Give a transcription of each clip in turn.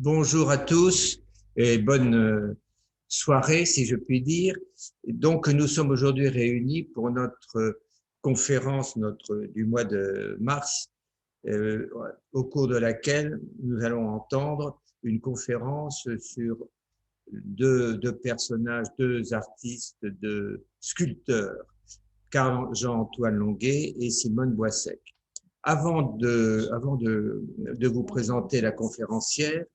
Bonjour à tous et bonne soirée, si je puis dire. Donc, nous sommes aujourd'hui réunis pour notre conférence du mois de mars, au cours de laquelle nous allons entendre une conférence sur deux personnages, deux artistes, deux sculpteurs, Carl Jean-Antoine Longuet et Simone Boissec. Avant de vous présenter la conférencière,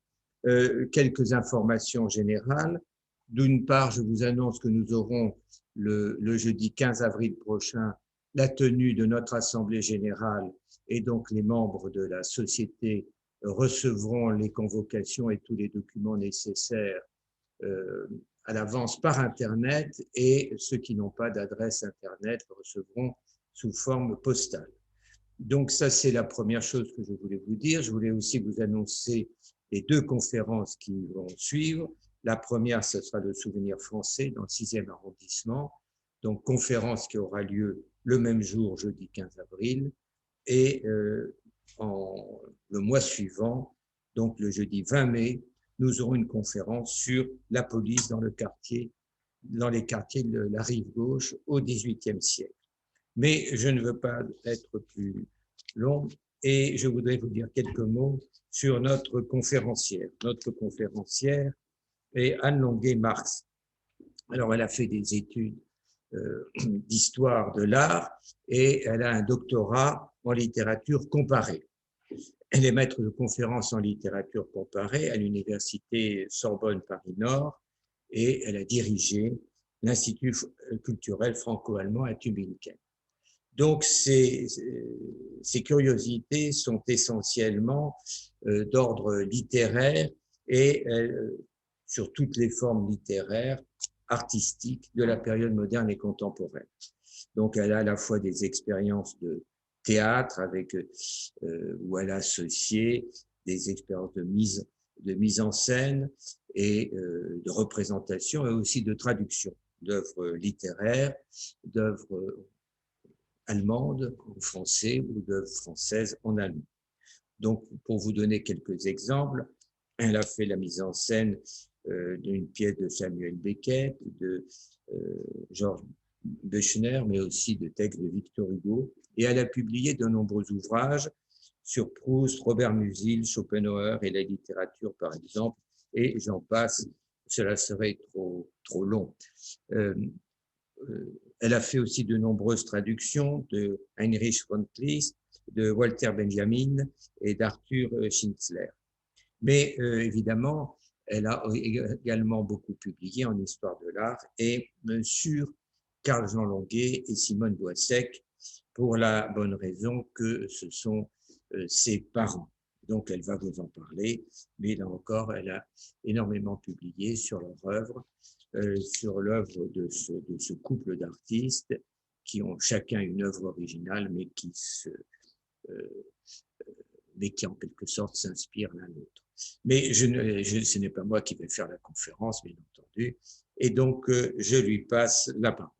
quelques informations générales. D'une part, je vous annonce que nous aurons le jeudi 15 avril prochain la tenue de notre Assemblée générale et donc les membres de la société recevront les convocations et tous les documents nécessaires à l'avance par Internet et ceux qui n'ont pas d'adresse Internet recevront sous forme postale. Donc ça, c'est la première chose que je voulais vous dire. Je voulais aussi vous annoncer les deux conférences qui vont suivre. La première, ce sera le souvenir français dans le 6e arrondissement, donc conférence qui aura lieu le même jour, jeudi 15 avril, et le mois suivant, donc le jeudi 20 mai, nous aurons une conférence sur la police dans les quartiers de la rive gauche au XVIIIe siècle. Mais je ne veux pas être plus long et je voudrais vous dire quelques mots sur notre conférencière. Notre conférencière est Anne Longuet-Marx. Alors, elle a fait des études d'histoire de l'art et elle a un doctorat en littérature comparée. Elle est maître de conférences en littérature comparée à l'université Sorbonne Paris-Nord et elle a dirigé l'Institut culturel franco-allemand à Tübingen. Donc, ces curiosités sont essentiellement d'ordre littéraire et sur toutes les formes littéraires, artistiques de la période moderne et contemporaine. Donc, elle a à la fois des expériences de théâtre où elle a associé des expériences de mise en scène et de représentation et aussi de traduction d'œuvres littéraires, d'œuvres allemande en français ou d'œuvres françaises en allemand. Donc, pour vous donner quelques exemples, elle a fait la mise en scène d'une pièce de Samuel Beckett, de Georges Büchner, mais aussi de textes de Victor Hugo, et elle a publié de nombreux ouvrages sur Proust, Robert Musil, Schopenhauer et la littérature, par exemple, et j'en passe, cela serait trop long. Elle a fait aussi de nombreuses traductions de Heinrich von Kleist, de Walter Benjamin et d'Arthur Schnitzler. Mais évidemment, elle a également beaucoup publié en histoire de l'art et sur Carl-Jean Longuet et Simone Boissec pour la bonne raison que ce sont ses parents. Donc, elle va vous en parler, mais là encore, elle a énormément publié sur leur œuvre, sur l'œuvre de ce couple d'artistes qui ont chacun une œuvre originale, mais qui en quelque sorte s'inspirent l'un l'autre. Mais ce n'est pas moi qui vais faire la conférence, bien entendu, et donc je lui passe la parole.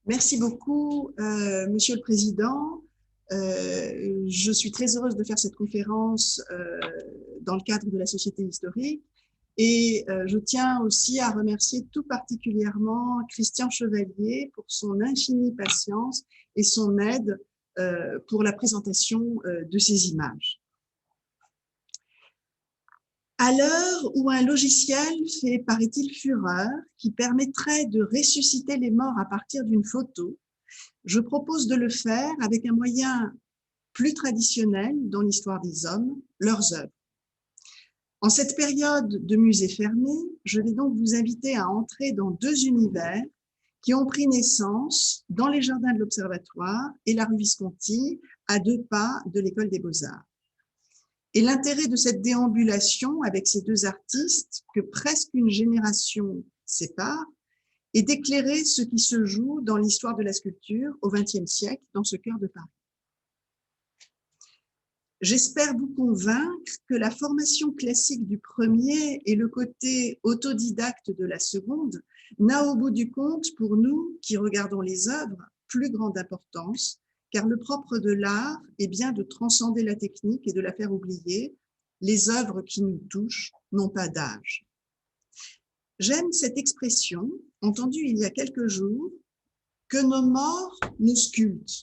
Merci beaucoup, Monsieur le Président. Je suis très heureuse de faire cette conférence dans le cadre de la Société historique et je tiens aussi à remercier tout particulièrement Christian Chevalier pour son infinie patience et son aide pour la présentation de ces images. À l'heure où un logiciel fait, paraît-il, fureur, qui permettrait de ressusciter les morts à partir d'une photo, je propose de le faire avec un moyen plus traditionnel dans l'histoire des hommes, leurs œuvres. En cette période de musée fermé, je vais donc vous inviter à entrer dans deux univers qui ont pris naissance dans les jardins de l'Observatoire et la rue Visconti, à 2 pas de l'École des Beaux-Arts. Et l'intérêt de cette déambulation avec ces deux artistes, que presque une génération sépare, est d'éclairer ce qui se joue dans l'histoire de la sculpture au XXe siècle, dans ce cœur de Paris. J'espère vous convaincre que la formation classique du premier et le côté autodidacte de la seconde n'a au bout du compte, pour nous qui regardons les œuvres, plus grande importance, car le propre de l'art est bien de transcender la technique et de la faire oublier. Les œuvres qui nous touchent n'ont pas d'âge. J'aime cette expression, entendue il y a quelques jours, que nos morts nous sculptent.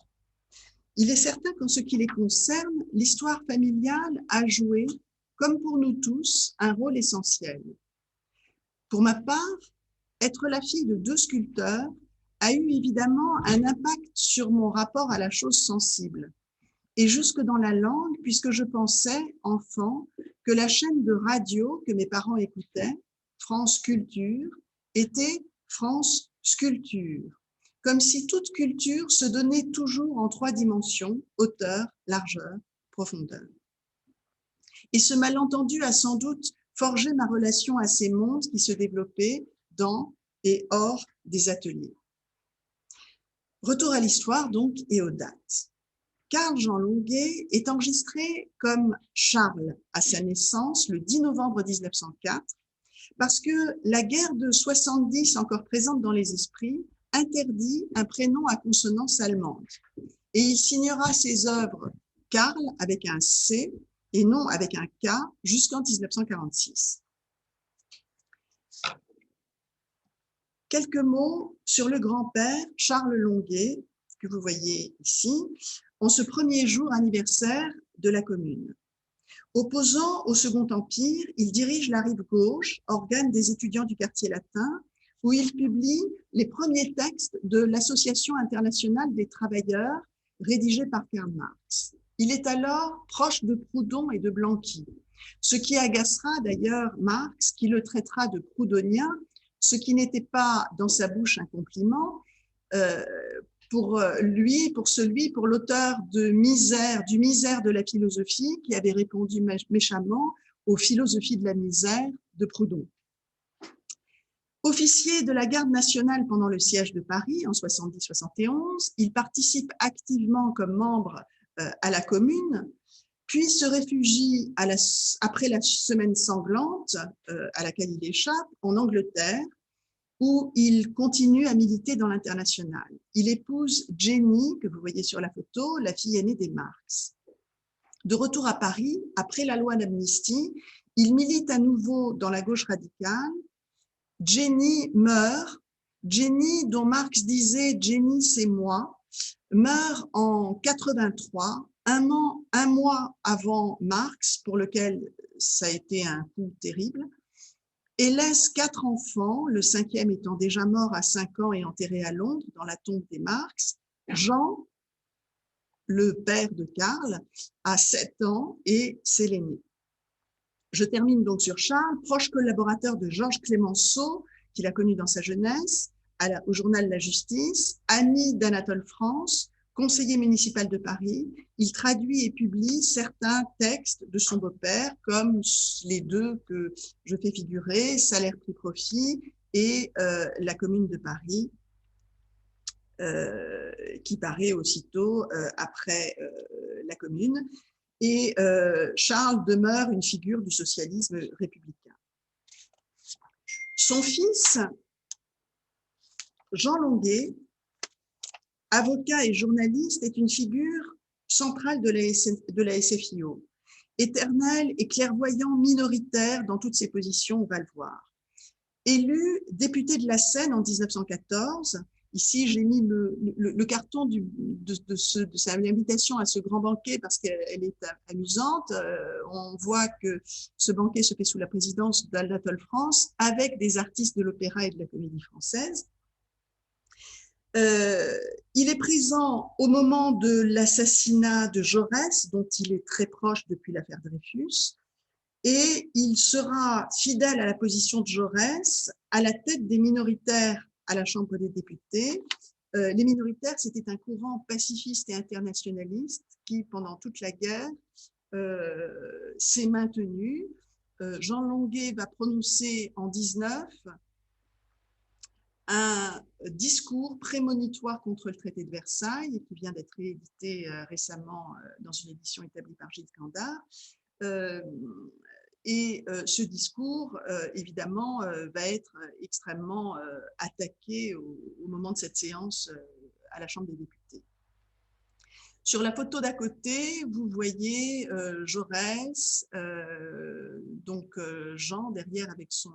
Il est certain qu'en ce qui les concerne, l'histoire familiale a joué, comme pour nous tous, un rôle essentiel. Pour ma part, être la fille de deux sculpteurs a eu évidemment un impact sur mon rapport à la chose sensible, et jusque dans la langue, puisque je pensais, enfant, que la chaîne de radio que mes parents écoutaient, France Culture, était France Sculpture, comme si toute culture se donnait toujours en trois dimensions, hauteur, largeur, profondeur. Et ce malentendu a sans doute forgé ma relation à ces mondes qui se développaient dans et hors des ateliers. Retour à l'histoire donc et aux dates. Carl-Jean Longuet est enregistré comme Charles à sa naissance le 10 novembre 1904 parce que la guerre de 70, encore présente dans les esprits, interdit un prénom à consonance allemande. Et il signera ses œuvres Karl avec un C et non avec un K jusqu'en 1946. Quelques mots sur le grand-père Charles Longuet, que vous voyez ici, en ce premier jour anniversaire de la Commune. Opposant au Second Empire, il dirige la Rive Gauche, organe des étudiants du quartier latin, où il publie les premiers textes de l'Association internationale des travailleurs, rédigés par Karl Marx. Il est alors proche de Proudhon et de Blanqui, ce qui agacera d'ailleurs Marx, qui le traitera de proudhonien, ce qui n'était pas dans sa bouche un compliment, pour l'auteur de Misère, du Misère de la philosophie, qui avait répondu méchamment aux philosophies de la misère de Proudhon. Officier de la garde nationale pendant le siège de Paris en 70-71, il participe activement comme membre à la Commune, puis se réfugie après la semaine sanglante à laquelle il échappe en Angleterre, où il continue à militer dans l'Internationale. Il épouse Jenny, que vous voyez sur la photo, la fille aînée des Marx. De retour à Paris, après la loi d'amnistie, il milite à nouveau dans la gauche radicale. Jenny meurt. Jenny, dont Marx disait « Jenny, c'est moi », meurt en 83, un mois avant Marx, pour lequel ça a été un coup terrible, et laisse 4 enfants, le 5e étant déjà mort à 5 ans et enterré à Londres, dans la tombe des Marx. Jean, le père de Karl, a 7 ans et c'est l'aîné. Je termine donc sur Charles, proche collaborateur de Georges Clemenceau, qu'il a connu dans sa jeunesse, au journal La Justice, ami d'Anatole France, conseiller municipal de Paris. Il traduit et publie certains textes de son beau-père, comme les deux que je fais figurer, Salaire prix profit et La Commune de Paris, qui paraît aussitôt après La Commune. Et Charles demeure une figure du socialisme républicain. Son fils, Jean Longuet, avocat et journaliste, est une figure centrale de la SFIO, éternel et clairvoyant minoritaire dans toutes ses positions, on va le voir. Élu député de la Seine en 1914, ici j'ai mis le carton de sa invitation à ce grand banquet parce qu'elle est amusante. On voit que ce banquet se fait sous la présidence d'Anatole France avec des artistes de l'opéra et de la comédie française. Il est présent au moment de l'assassinat de Jaurès, dont il est très proche depuis l'affaire Dreyfus, et il sera fidèle à la position de Jaurès, à la tête des minoritaires à la Chambre des députés. Les minoritaires, c'était un courant pacifiste et internationaliste qui, pendant toute la guerre, s'est maintenue. Jean Longuet va prononcer en 19 un discours prémonitoire contre le traité de Versailles, qui vient d'être réédité récemment dans une édition établie par Gilles Candard. Ce discours, évidemment, va être extrêmement attaqué au moment de cette séance à la Chambre des députés. Sur la photo d'à côté, vous voyez Jaurès, Jean derrière avec ils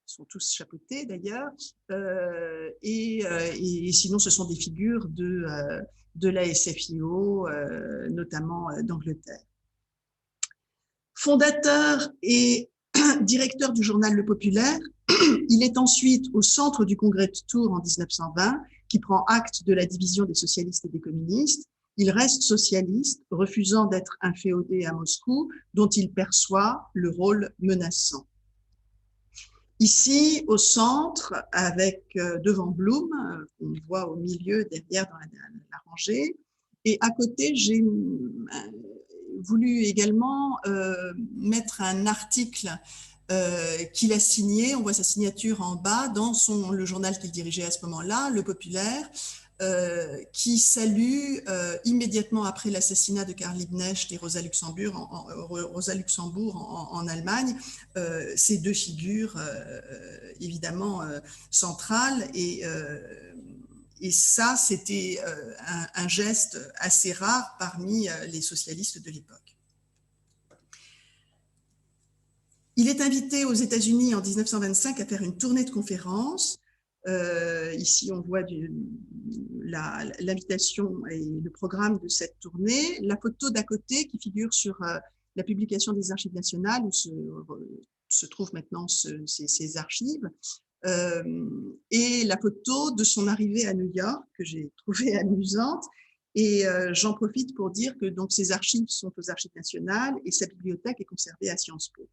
sont tous chapeautés d'ailleurs, et sinon ce sont des figures de la SFIO, notamment d'Angleterre. Fondateur et directeur du journal Le Populaire, il est ensuite au centre du congrès de Tours en 1920, qui prend acte de la division des socialistes et des communistes. Il reste socialiste, refusant d'être inféodé à Moscou, dont il perçoit le rôle menaçant. Ici, au centre, avec devant Blum, on le voit au milieu, derrière dans la rangée, et à côté, j'ai voulu également mettre un article qu'il a signé, on voit sa signature en bas, dans le journal qu'il dirigeait à ce moment-là, Le Populaire, qui salue immédiatement après l'assassinat de Karl Liebknecht et Rosa Luxembourg en Allemagne, ces deux figures évidemment centrales, et ça c'était un geste assez rare parmi les socialistes de l'époque. Il est invité aux États-Unis en 1925 à faire une tournée de conférences. Ici, on voit l'invitation et le programme de cette tournée. La photo d'à côté qui figure sur la publication des Archives nationales, où se trouvent maintenant ces archives, et la photo de son arrivée à New York, que j'ai trouvée amusante. Et j'en profite pour dire que donc, ces archives sont aux Archives nationales et sa bibliothèque est conservée à Sciences Po.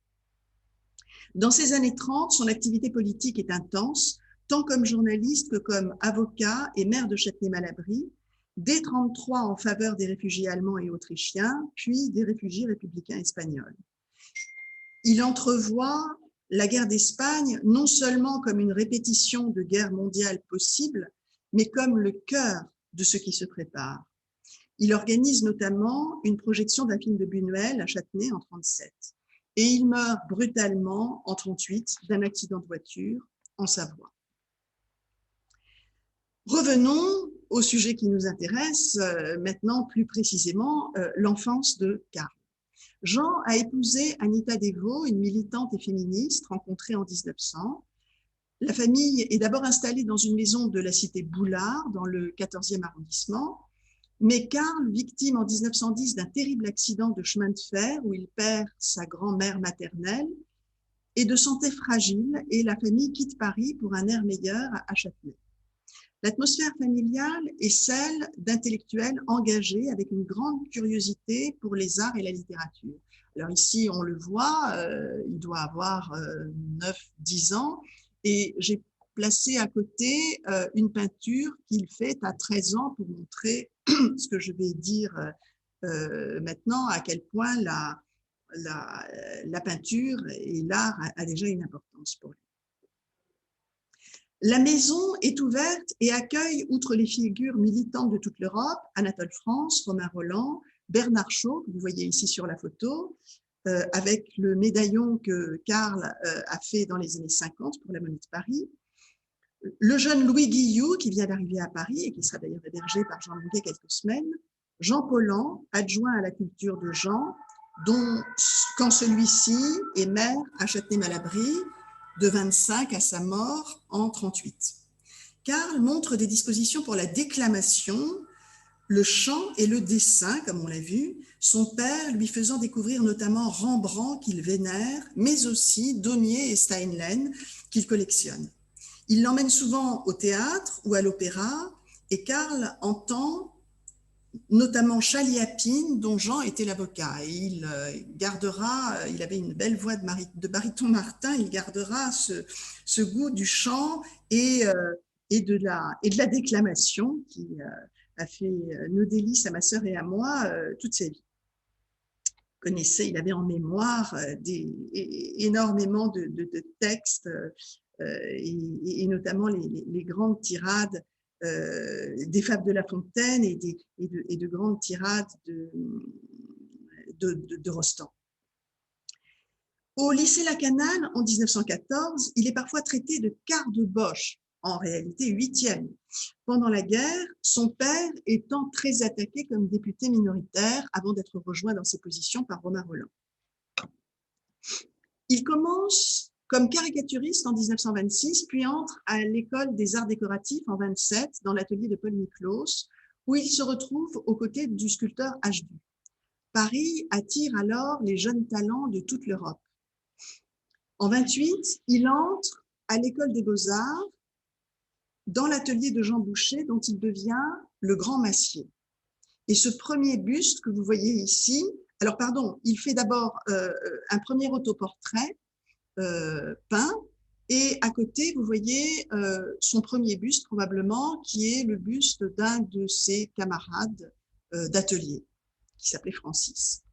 Dans ces années 30, son activité politique est intense, tant comme journaliste que comme avocat et maire de Châtenay-Malabry, dès 1933 en faveur des réfugiés allemands et autrichiens, puis des réfugiés républicains espagnols. Il entrevoit la guerre d'Espagne non seulement comme une répétition de guerre mondiale possible, mais comme le cœur de ce qui se prépare. Il organise notamment une projection d'un film de Buñuel à Châtenay en 1937. Et il meurt brutalement en 1938 d'un accident de voiture en Savoie. Revenons au sujet qui nous intéresse, maintenant plus précisément l'enfance de Karl. Jean a épousé Anita Deveau, une militante et féministe rencontrée en 1900. La famille est d'abord installée dans une maison de la cité Boulard, dans le 14e arrondissement. Mais Karl, victime en 1910 d'un terrible accident de chemin de fer où il perd sa grand-mère maternelle, est de santé fragile et la famille quitte Paris pour un air meilleur à Châtenay. L'atmosphère familiale est celle d'intellectuels engagés avec une grande curiosité pour les arts et la littérature. Alors ici, on le voit, il doit avoir 9-10 ans, et j'ai placé à côté une peinture qu'il fait à 13 ans pour montrer ce que je vais dire maintenant, à quel point la peinture et l'art a déjà une importance pour lui. La maison est ouverte et accueille, outre les figures militantes de toute l'Europe, Anatole France, Romain Rolland, Bernard Shaw, que vous voyez ici sur la photo, avec le médaillon que Karl a fait dans les années 50 pour la Monnaie de Paris. Le jeune Louis Guillou, qui vient d'arriver à Paris et qui sera d'ailleurs hébergé par Jean Longuet quelques semaines. Jean Paulhan, adjoint à la culture de Jean, quand celui-ci est maire à Châtenay-Malabry, de 25 à sa mort en 1938. Karl montre des dispositions pour la déclamation, le chant et le dessin, comme on l'a vu, son père lui faisant découvrir notamment Rembrandt qu'il vénère, mais aussi Daumier et Steinlen qu'il collectionne. Il l'emmène souvent au théâtre ou à l'opéra, et Karl entend notamment Chaliapine, dont Jean était l'avocat. Et il avait une belle voix de baryton Martin, il gardera ce goût du chant et de la déclamation qui a fait nos délices à ma sœur et à moi toute sa vie. connaissait, il avait en mémoire énormément de textes et notamment les grandes tirades des Fables de La Fontaine et de grandes tirades de Rostand. Au lycée Lacanal, en 1914, il est parfois traité de quart de Boche, en réalité 8e. Pendant la guerre, son père étant très attaqué comme député minoritaire avant d'être rejoint dans ses positions par Romain Rolland. Il commence comme caricaturiste en 1926, puis entre à l'école des arts décoratifs en 1927 dans l'atelier de Paul Miklos, où il se retrouve aux côtés du sculpteur Hdu. Paris attire alors les jeunes talents de toute l'Europe. En 1928, il entre à l'école des Beaux-Arts dans l'atelier de Jean Boucher, dont il devient le grand massier. Et ce premier buste que vous voyez ici, alors pardon, il fait d'abord un premier autoportrait peint, et à côté, vous voyez son premier buste probablement, qui est le buste d'un de ses camarades d'atelier, qui s'appelait Francis.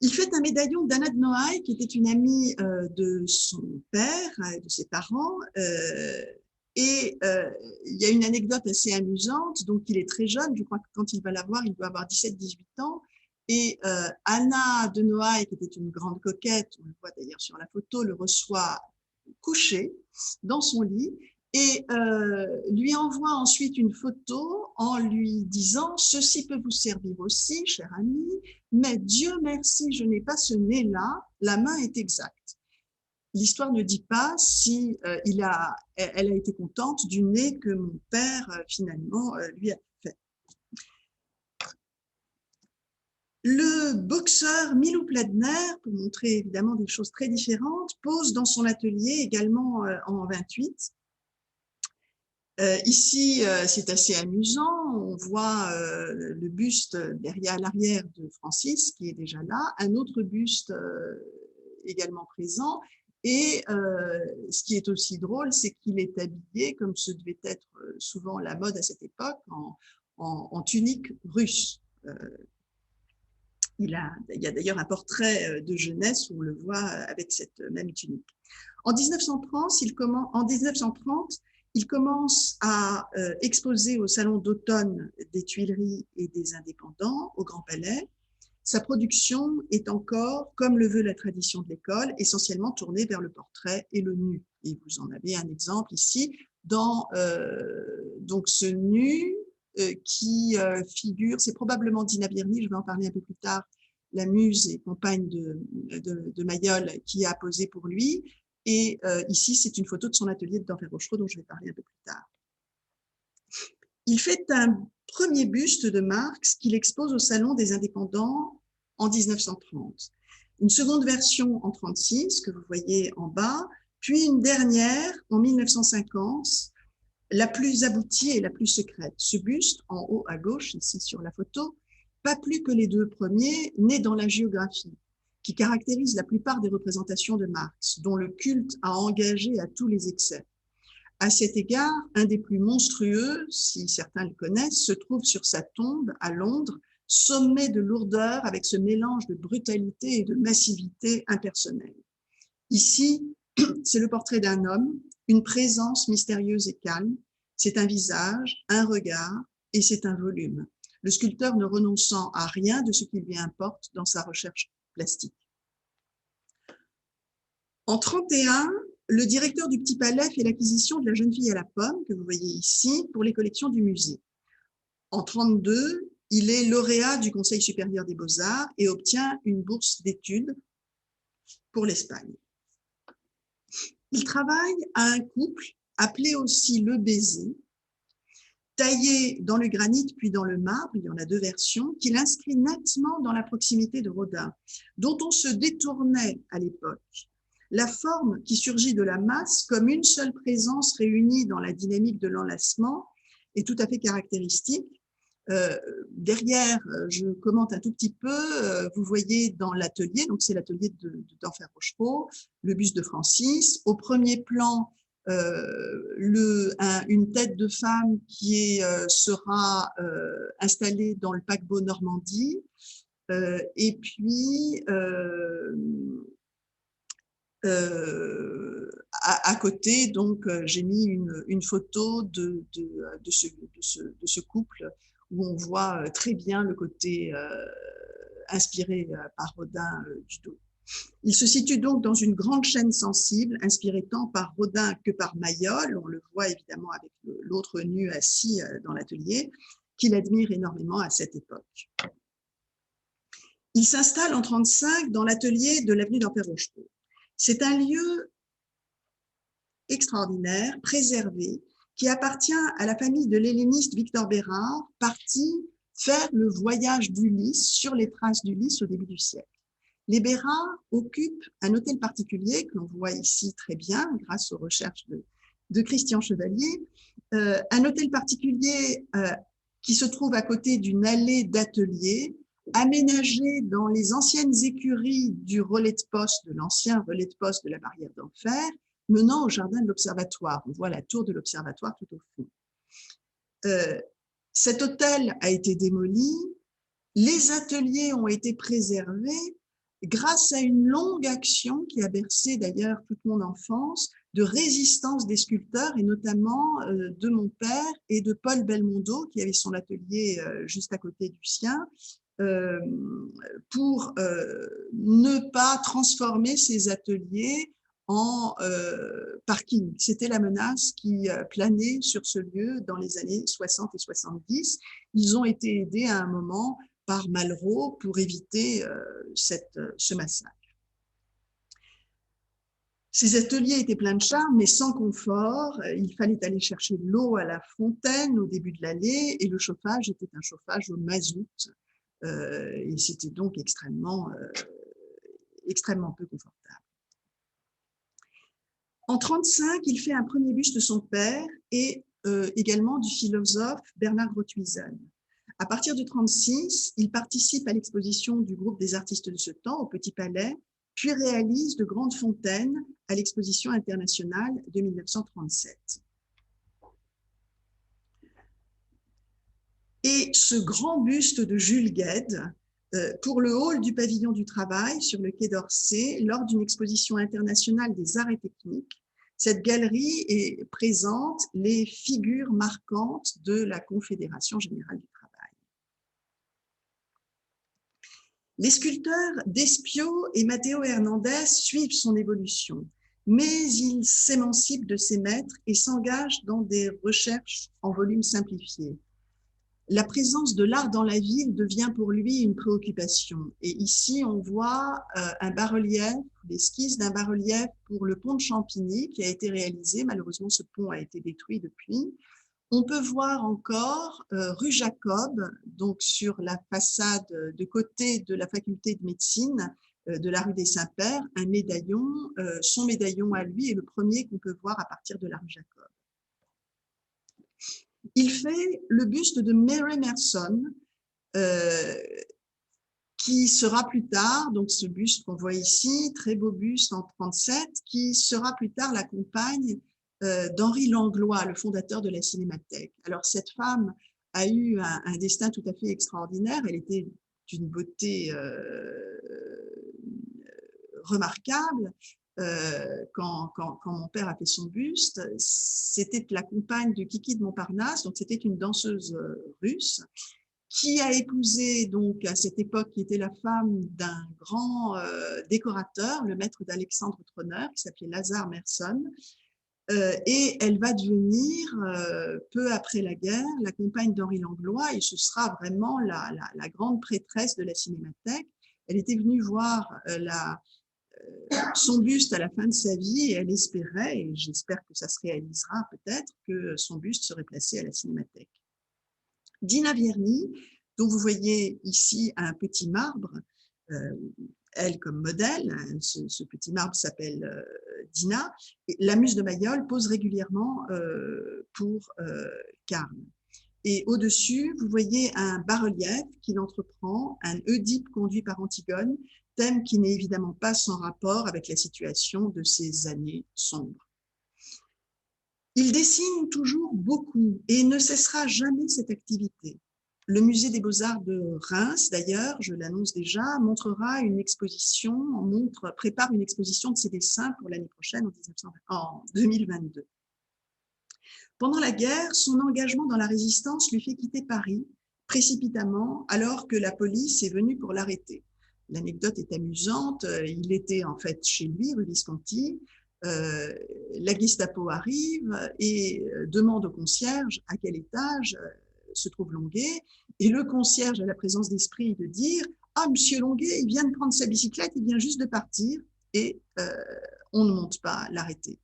Il fait un médaillon d'Anna de Noailles, qui était une amie de son père, de ses parents, et il y a une anecdote assez amusante. Donc, il est très jeune, je crois que quand il va la voir, il doit avoir 17-18 ans. Et Anna de Noailles, qui était une grande coquette, on le voit d'ailleurs sur la photo, le reçoit couché dans son lit et lui envoie ensuite une photo en lui disant « Ceci peut vous servir aussi, cher ami, mais Dieu merci, je n'ai pas ce nez-là, la main est exacte. » L'histoire ne dit pas si elle a été contente du nez que mon père finalement lui a fait. Le boxeur Milou Pladner, pour montrer évidemment des choses très différentes, pose dans son atelier également en 1928. Ici, c'est assez amusant, on voit le buste derrière l'arrière de Francis qui est déjà là, un autre buste également présent, et ce qui est aussi drôle, c'est qu'il est habillé, comme ce devait être souvent la mode à cette époque, en tunique russe. Il y a d'ailleurs un portrait de jeunesse où on le voit avec cette même tunique. En 1930, il commence à exposer au Salon d'automne des Tuileries et des Indépendants au Grand Palais. Sa production est encore, comme le veut la tradition de l'école, essentiellement tournée vers le portrait et le nu. Et vous en avez un exemple ici dans donc ce nu qui figure, c'est probablement Dina Birni, je vais en parler un peu plus tard, la muse et compagne de Mayol qui a posé pour lui. Et ici, c'est une photo de son atelier de Denfert-Rochereau dont je vais parler un peu plus tard. Il fait un premier buste de Marx qu'il expose au Salon des Indépendants en 1930. Une seconde version en 1936, que vous voyez en bas, puis une dernière en 1950, la plus aboutie et la plus secrète. Ce buste, en haut à gauche, ici sur la photo, pas plus que les deux premiers, né dans la géographie, qui caractérise la plupart des représentations de Marx, dont le culte a engagé à tous les excès. À cet égard, un des plus monstrueux, si certains le connaissent, se trouve sur sa tombe à Londres, sommet de lourdeur avec ce mélange de brutalité et de massivité impersonnelle. Ici, c'est le portrait d'un homme, une présence mystérieuse et calme, c'est un visage, un regard et c'est un volume. Le sculpteur ne renonçant à rien de ce qui lui importe dans sa recherche plastique. En 1931, le directeur du Petit Palais fait l'acquisition de La Jeune fille à la pomme, que vous voyez ici, pour les collections du musée. En 1932, il est lauréat du Conseil supérieur des Beaux-Arts et obtient une bourse d'études pour l'Espagne. Il travaille à un couple, appelé aussi Le Baiser, taillé dans le granit puis dans le marbre, il y en a deux versions, qu'il inscrit nettement dans la proximité de Rodin, dont on se détournait à l'époque. La forme qui surgit de la masse comme une seule présence réunie dans la dynamique de l'enlacement est tout à fait caractéristique. Derrière, je commente un tout petit peu, vous voyez dans l'atelier, donc c'est l'atelier de Denfert-Rochereau, le buste de Francis. Au premier plan, une tête de femme qui sera installée dans le paquebot Normandie. Et puis, à côté, donc, j'ai mis une photo de ce couple où on voit très bien le côté inspiré par Rodin du dos. Il se situe donc dans une grande chaîne sensible, inspirée tant par Rodin que par Mayol. On le voit évidemment avec l'autre nu assis dans l'atelier, qu'il admire énormément à cette époque. Il s'installe en 1935 dans l'atelier de l'avenue d'Empereur Rochereau. C'est un lieu extraordinaire, préservé, qui appartient à la famille de l'helléniste Victor Bérard, parti faire le voyage d'Ulysse, sur les traces d'Ulysse au début du siècle. Les Bérard occupent un hôtel particulier que l'on voit ici très bien grâce aux recherches de Christian Chevalier, un hôtel particulier qui se trouve à côté d'une allée d'ateliers aménagée dans les anciennes écuries du relais de poste, de l'ancien relais de poste de la barrière d'Enfer, menant au jardin de l'Observatoire. On voit la tour de l'Observatoire tout au fond. Cet hôtel a été démoli, les ateliers ont été préservés grâce à une longue action qui a bercé d'ailleurs toute mon enfance, de résistance des sculpteurs et notamment de mon père et de Paul Belmondo qui avait son atelier juste à côté du sien, pour ne pas transformer ces ateliers en parking. C'était la menace qui planait sur ce lieu dans les années 60 et 70. Ils ont été aidés à un moment par Malraux pour éviter ce massacre. Ces ateliers étaient pleins de charme, mais sans confort. Il fallait aller chercher de l'eau à la fontaine au début de l'allée et le chauffage était un chauffage au mazout. Et c'était donc extrêmement peu confortable. En 1935, il fait un premier buste de son père et également du philosophe Bernard Grothuizen. À partir de 1936, il participe à l'exposition du groupe des artistes de ce temps au Petit Palais, puis réalise de grandes fontaines à l'exposition internationale de 1937. Et ce grand buste de Jules Guesde pour le hall du pavillon du travail sur le quai d'Orsay lors d'une exposition internationale des arts et techniques. Cette galerie présente les figures marquantes de la Confédération générale du travail. Les sculpteurs Despio et Matteo Hernandez suivent son évolution, mais ils s'émancipent de ses maîtres et s'engagent dans des recherches en volume simplifié. La présence de l'art dans la ville devient pour lui une préoccupation. Et ici, on voit un bas-relief, l'esquisse d'un bas-relief pour le pont de Champigny qui a été réalisé. Malheureusement, ce pont a été détruit depuis. On peut voir encore rue Jacob, donc sur la façade de côté de la faculté de médecine de la rue des Saints-Pères, un médaillon. Son médaillon à lui est le premier qu'on peut voir à partir de la rue Jacob. Il fait le buste de Mary Merson, qui sera plus tard, donc ce buste qu'on voit ici, très beau buste en 1937, qui sera plus tard la compagne d'Henri Langlois, le fondateur de la Cinémathèque. Alors cette femme a eu un destin tout à fait extraordinaire, elle était d'une beauté remarquable. Quand mon père a fait son buste, c'était la compagne de Kiki de Montparnasse, donc c'était une danseuse russe, qui a épousé donc à cette époque, qui était la femme d'un grand décorateur, le maître d'Alexandre Tronner, qui s'appelait Lazare Merson, et elle va devenir, peu après la guerre, la compagne d'Henri Langlois, et ce sera vraiment la grande prêtresse de la Cinémathèque. Elle était venue voir son buste à la fin de sa vie et elle espérait, et j'espère que ça se réalisera peut-être, que son buste serait placé à la Cinémathèque. Dina Vierny, dont vous voyez ici un petit marbre, elle comme modèle, ce petit marbre s'appelle Dina, et la muse de Mayol pose régulièrement pour Carme. Et au-dessus, vous voyez un bas-relief qu'il entreprend, un Oedipe conduit par Antigone, thème qui n'est évidemment pas sans rapport avec la situation de ces années sombres. Il dessine toujours beaucoup et ne cessera jamais cette activité. Le musée des Beaux-Arts de Reims, d'ailleurs, je l'annonce déjà, prépare une exposition de ses dessins pour l'année prochaine, en 2022. Pendant la guerre, son engagement dans la résistance lui fait quitter Paris précipitamment alors que la police est venue pour l'arrêter. L'anecdote est amusante, il était en fait chez lui, rue Visconti, la Gestapo arrive et demande au concierge à quel étage se trouve Longuet, et le concierge a la présence d'esprit de dire « Ah, monsieur Longuet, il vient de prendre sa bicyclette, il vient juste de partir, et on ne monte pas l'arrêter. »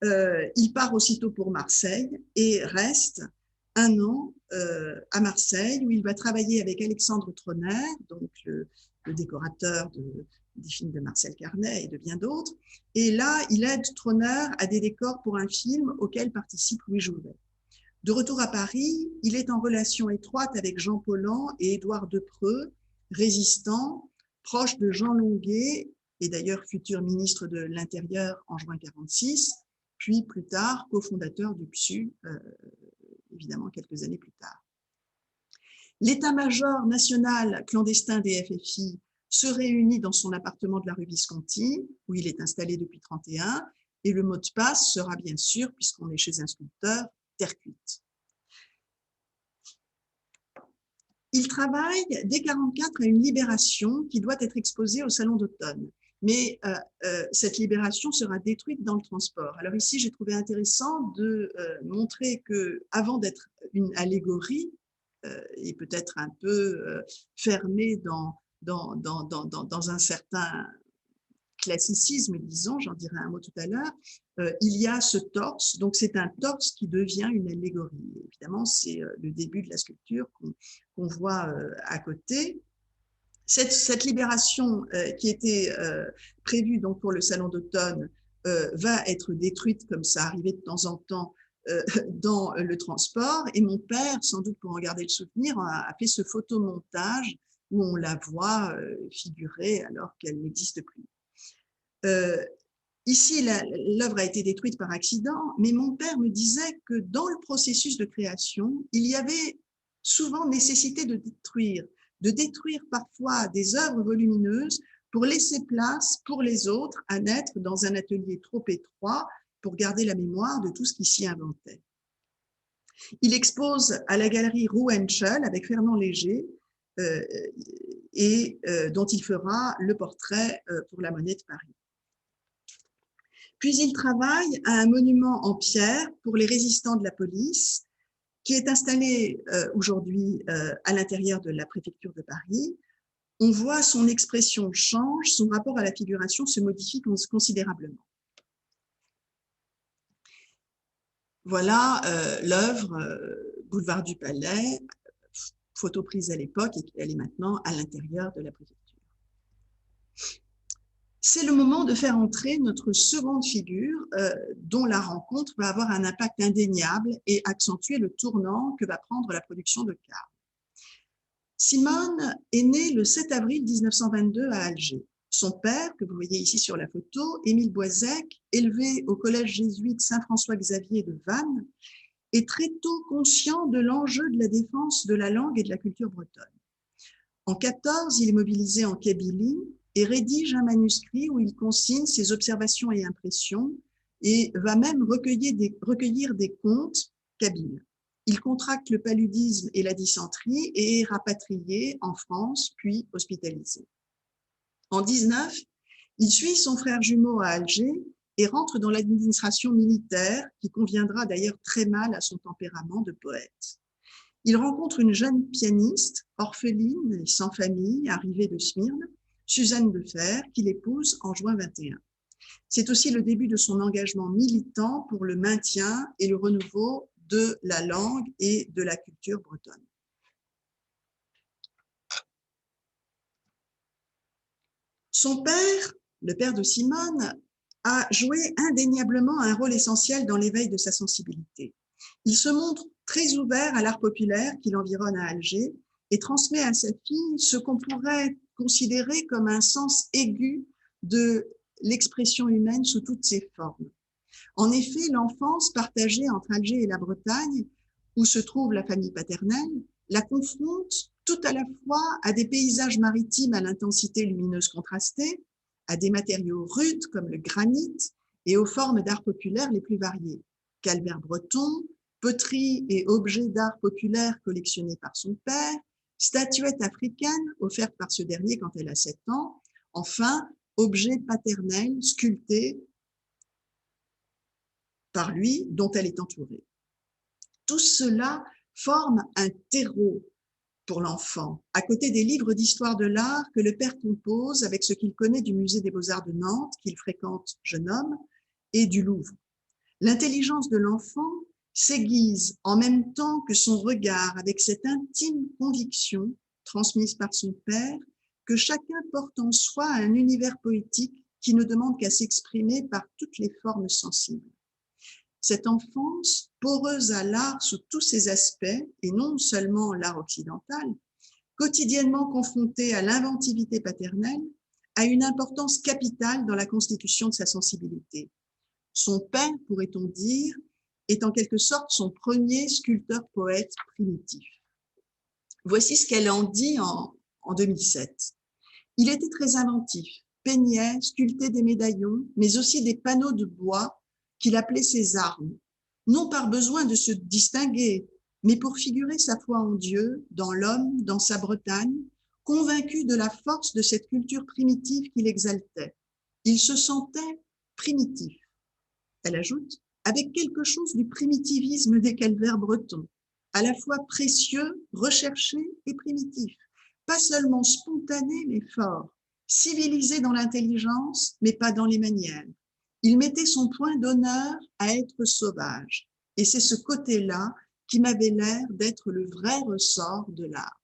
Il part aussitôt pour Marseille et reste un an à Marseille, où il va travailler avec Alexandre Troner, donc le décorateur des films de Marcel Carnet et de bien d'autres. Et là, il aide Troner à des décors pour un film auquel participe Louis Jouvet. De retour à Paris, il est en relation étroite avec Jean Paulhan et Édouard Depreux, résistants, proches de Jean Longuet, et d'ailleurs futur ministre de l'Intérieur en juin 1946, puis plus tard cofondateur du PSU, évidemment quelques années plus tard. L'état-major national clandestin des FFI se réunit dans son appartement de la rue Visconti, où il est installé depuis 1931, et le mot de passe sera bien sûr, puisqu'on est chez un sculpteur, terre cuite. Il travaille dès 1944 à une libération qui doit être exposée au Salon d'automne. Mais cette libération sera détruite dans le transport. Alors ici, j'ai trouvé intéressant de montrer qu'avant d'être une allégorie, et peut-être un peu fermée dans un certain classicisme, disons, j'en dirai un mot tout à l'heure, il y a ce torse, donc c'est un torse qui devient une allégorie. Évidemment, c'est le début de la sculpture qu'on voit à côté. Cette libération qui était prévue donc pour le salon d'automne va être détruite, comme ça arrivait de temps en temps dans le transport. Et mon père, sans doute pour en garder le souvenir, a fait ce photomontage où on la voit figurer alors qu'elle n'existe plus. Ici, l'œuvre a été détruite par accident, mais mon père me disait que dans le processus de création, il y avait souvent nécessité de détruire parfois des œuvres volumineuses pour laisser place pour les autres à naître dans un atelier trop étroit pour garder la mémoire de tout ce qui s'y inventait. Il expose à la galerie Ruenschel avec Fernand Léger, dont il fera le portrait pour la Monnaie de Paris. Puis il travaille à un monument en pierre pour les résistants de la police, qui est installé aujourd'hui à l'intérieur de la préfecture de Paris. On voit son expression change, son rapport à la figuration se modifie considérablement. Voilà l'œuvre Boulevard du Palais, photo prise à l'époque et elle est maintenant à l'intérieur de la préfecture. C'est le moment de faire entrer notre seconde figure dont la rencontre va avoir un impact indéniable et accentuer le tournant que va prendre la production de Carl. Simone est née le 7 avril 1922 à Alger. Son père, que vous voyez ici sur la photo, Émile Boisec, élevé au collège jésuite Saint-François-Xavier de Vannes, est très tôt conscient de l'enjeu de la défense de la langue et de la culture bretonne. En 1914, il est mobilisé en Kabylie et rédige un manuscrit où il consigne ses observations et impressions et va même recueillir des contes kabyles. Il contracte le paludisme et la dysenterie et est rapatrié en France, puis hospitalisé. En 1919, il suit son frère jumeau à Alger et rentre dans l'administration militaire, qui conviendra d'ailleurs très mal à son tempérament de poète. Il rencontre une jeune pianiste, orpheline et sans famille, arrivée de Smyrne, Suzanne Defer, qu'il épouse en juin 1921. C'est aussi le début de son engagement militant pour le maintien et le renouveau de la langue et de la culture bretonne. Son père, le père de Simone, a joué indéniablement un rôle essentiel dans l'éveil de sa sensibilité. Il se montre très ouvert à l'art populaire qui l'environne à Alger et transmet à sa fille ce qu'on pourrait considérer comme un sens aigu de l'expression humaine sous toutes ses formes. En effet, l'enfance partagée entre Alger et la Bretagne, où se trouve la famille paternelle, la confronte tout à la fois à des paysages maritimes à l'intensité lumineuse contrastée, à des matériaux rudes comme le granit et aux formes d'art populaire les plus variées. Calvaire breton, poteries et objets d'art populaire collectionnés par son père, statuettes africaines offertes par ce dernier quand elle a 7 ans, enfin, objets paternels sculptés par lui dont elle est entourée. Tout cela forme un terreau pour l'enfant, à côté des livres d'histoire de l'art que le père compose avec ce qu'il connaît du musée des Beaux-Arts de Nantes, qu'il fréquente jeune homme, et du Louvre. L'intelligence de l'enfant s'aiguise en même temps que son regard avec cette intime conviction transmise par son père que chacun porte en soi un univers poétique qui ne demande qu'à s'exprimer par toutes les formes sensibles. Cette enfance, poreuse à l'art sous tous ses aspects, et non seulement l'art occidental, quotidiennement confrontée à l'inventivité paternelle, a une importance capitale dans la constitution de sa sensibilité. Son père, pourrait-on dire, est en quelque sorte son premier sculpteur-poète primitif. Voici ce qu'elle en dit en 2007. Il était très inventif, peignait, sculptait des médaillons, mais aussi des panneaux de bois qu'il appelait ses armes, non par besoin de se distinguer, mais pour figurer sa foi en Dieu, dans l'homme, dans sa Bretagne, convaincu de la force de cette culture primitive qu'il exaltait. Il se sentait primitif. Elle ajoute, avec quelque chose du primitivisme des calvaires bretons, à la fois précieux, recherché et primitif, pas seulement spontané mais fort, civilisé dans l'intelligence mais pas dans les manières. Il mettait son point d'honneur à être sauvage, et c'est ce côté-là qui m'avait l'air d'être le vrai ressort de l'art.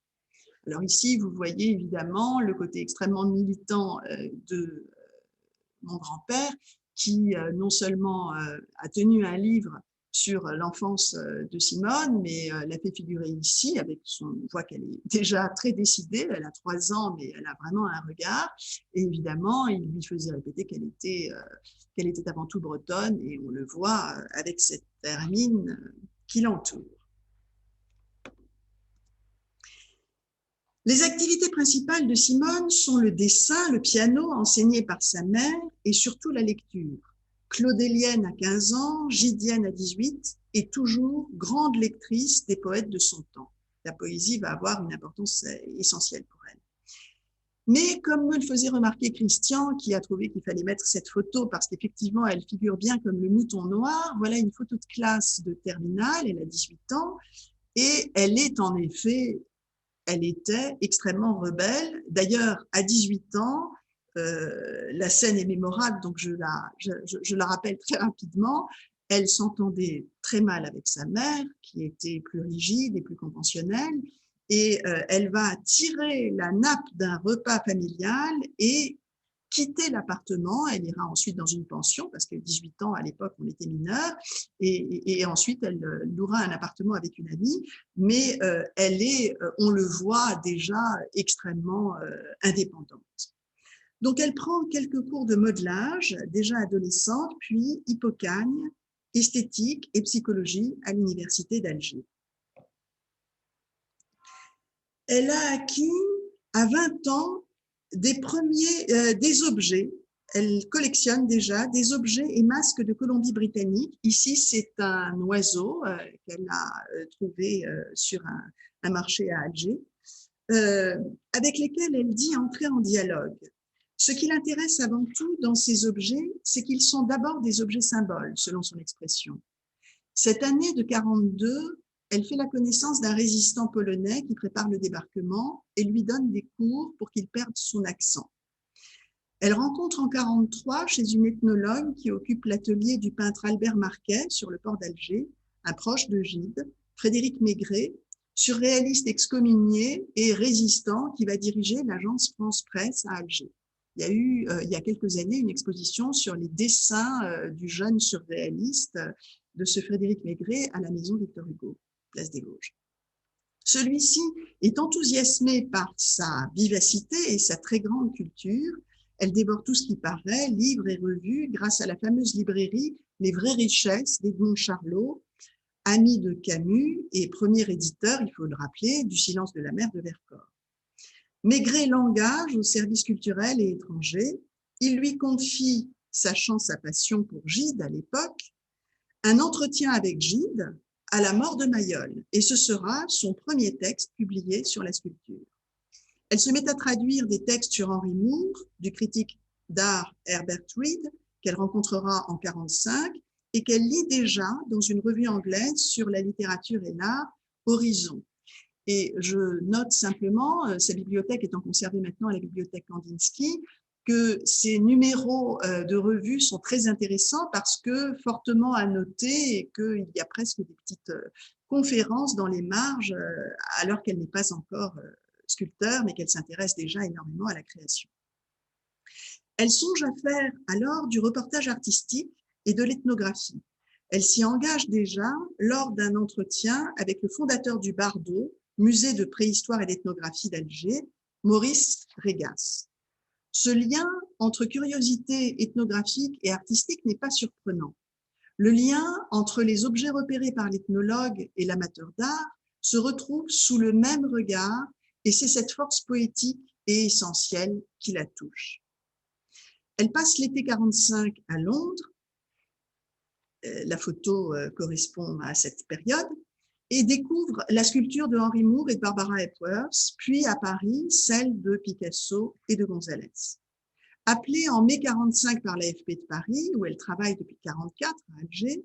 Alors ici, vous voyez évidemment le côté extrêmement militant de mon grand-père, qui non seulement a tenu un livre sur l'enfance de Simone, mais l'a fait figurer ici, avec son, on voit qu'elle est déjà très décidée, elle a 3 ans, mais elle a vraiment un regard, et évidemment, il lui faisait répéter qu'elle était avant tout bretonne, et on le voit avec cette hermine qui l'entoure. Les activités principales de Simone sont le dessin, le piano enseigné par sa mère et surtout la lecture. Claudélienne à 15 ans, Gidienne à 18 et toujours grande lectrice des poètes de son temps. La poésie va avoir une importance essentielle pour elle. Mais comme me le faisait remarquer Christian, qui a trouvé qu'il fallait mettre cette photo parce qu'effectivement elle figure bien comme le mouton noir, voilà une photo de classe de terminale, elle a 18 ans et elle est en effet... Elle était extrêmement rebelle. D'ailleurs, à 18 ans, la scène est mémorable, donc je la rappelle très rapidement. Elle s'entendait très mal avec sa mère, qui était plus rigide et plus conventionnelle, et elle va tirer la nappe d'un repas familial et quitter l'appartement. Elle ira ensuite dans une pension, parce qu'à 18 ans, à l'époque, on était mineur, et ensuite, elle louera un appartement avec une amie, mais elle est, on le voit déjà, extrêmement indépendante. Donc, elle prend quelques cours de modelage, déjà adolescente, puis hippocagne, esthétique et psychologie à l'université d'Alger. Elle a acquis à 20 ans des objets. Elle collectionne déjà des objets et masques de Colombie-Britannique. Ici, c'est un oiseau qu'elle a trouvé sur un marché à Alger, avec lesquels elle dit entrer en dialogue. Ce qui l'intéresse avant tout dans ces objets, c'est qu'ils sont d'abord des objets symboles, selon son expression. Cette année de 42, elle fait la connaissance d'un résistant polonais qui prépare le débarquement et lui donne des cours pour qu'il perde son accent. Elle rencontre en 43 chez une ethnologue qui occupe l'atelier du peintre Albert Marquet sur le port d'Alger, un proche de Gide, Frédéric Maigret, surréaliste excommunié et résistant qui va diriger l'agence France Presse à Alger. Il y a eu, il y a quelques années, une exposition sur les dessins du jeune surréaliste de ce Frédéric Maigret à la maison Victor Hugo, place des Vosges. Celui-ci est enthousiasmé par sa vivacité et sa très grande culture. Elle dévore tout ce qui paraît, livres et revues, grâce à la fameuse librairie Les vraies richesses d'Edmond Charlot, ami de Camus et premier éditeur, il faut le rappeler, du Silence de la mer de Vercors. Maigret l'engage au service culturel et étranger. Il lui confie, sachant sa passion pour Gide à l'époque, un entretien avec Gide à la mort de Mayol. Et ce sera son premier texte publié sur la sculpture. Elle se met à traduire des textes sur Henry Moore, du critique d'art Herbert Reed, qu'elle rencontrera en 1945 et qu'elle lit déjà dans une revue anglaise sur la littérature et l'art, Horizon. Et je note simplement, sa bibliothèque étant conservée maintenant à la bibliothèque Kandinsky, que ces numéros de revue sont très intéressants parce que fortement annotés et qu'il y a presque des petites conférences dans les marges alors qu'elle n'est pas encore sculpteur, mais qu'elle s'intéresse déjà énormément à la création. Elle songe à faire alors du reportage artistique et de l'ethnographie. Elle s'y engage déjà lors d'un entretien avec le fondateur du Bardo, musée de préhistoire et d'ethnographie d'Alger, Maurice Régas. Ce lien entre curiosité ethnographique et artistique n'est pas surprenant. Le lien entre les objets repérés par l'ethnologue et l'amateur d'art se retrouve sous le même regard et c'est cette force poétique et essentielle qui la touche. Elle passe l'été 1945 à Londres, la photo correspond à cette période, et découvre la sculpture de Henry Moore et de Barbara Hepworth, puis à Paris, celle de Picasso et de Gonzalez. Appelée en mai 1945 par l'AFP de Paris, où elle travaille depuis 1944 à Alger,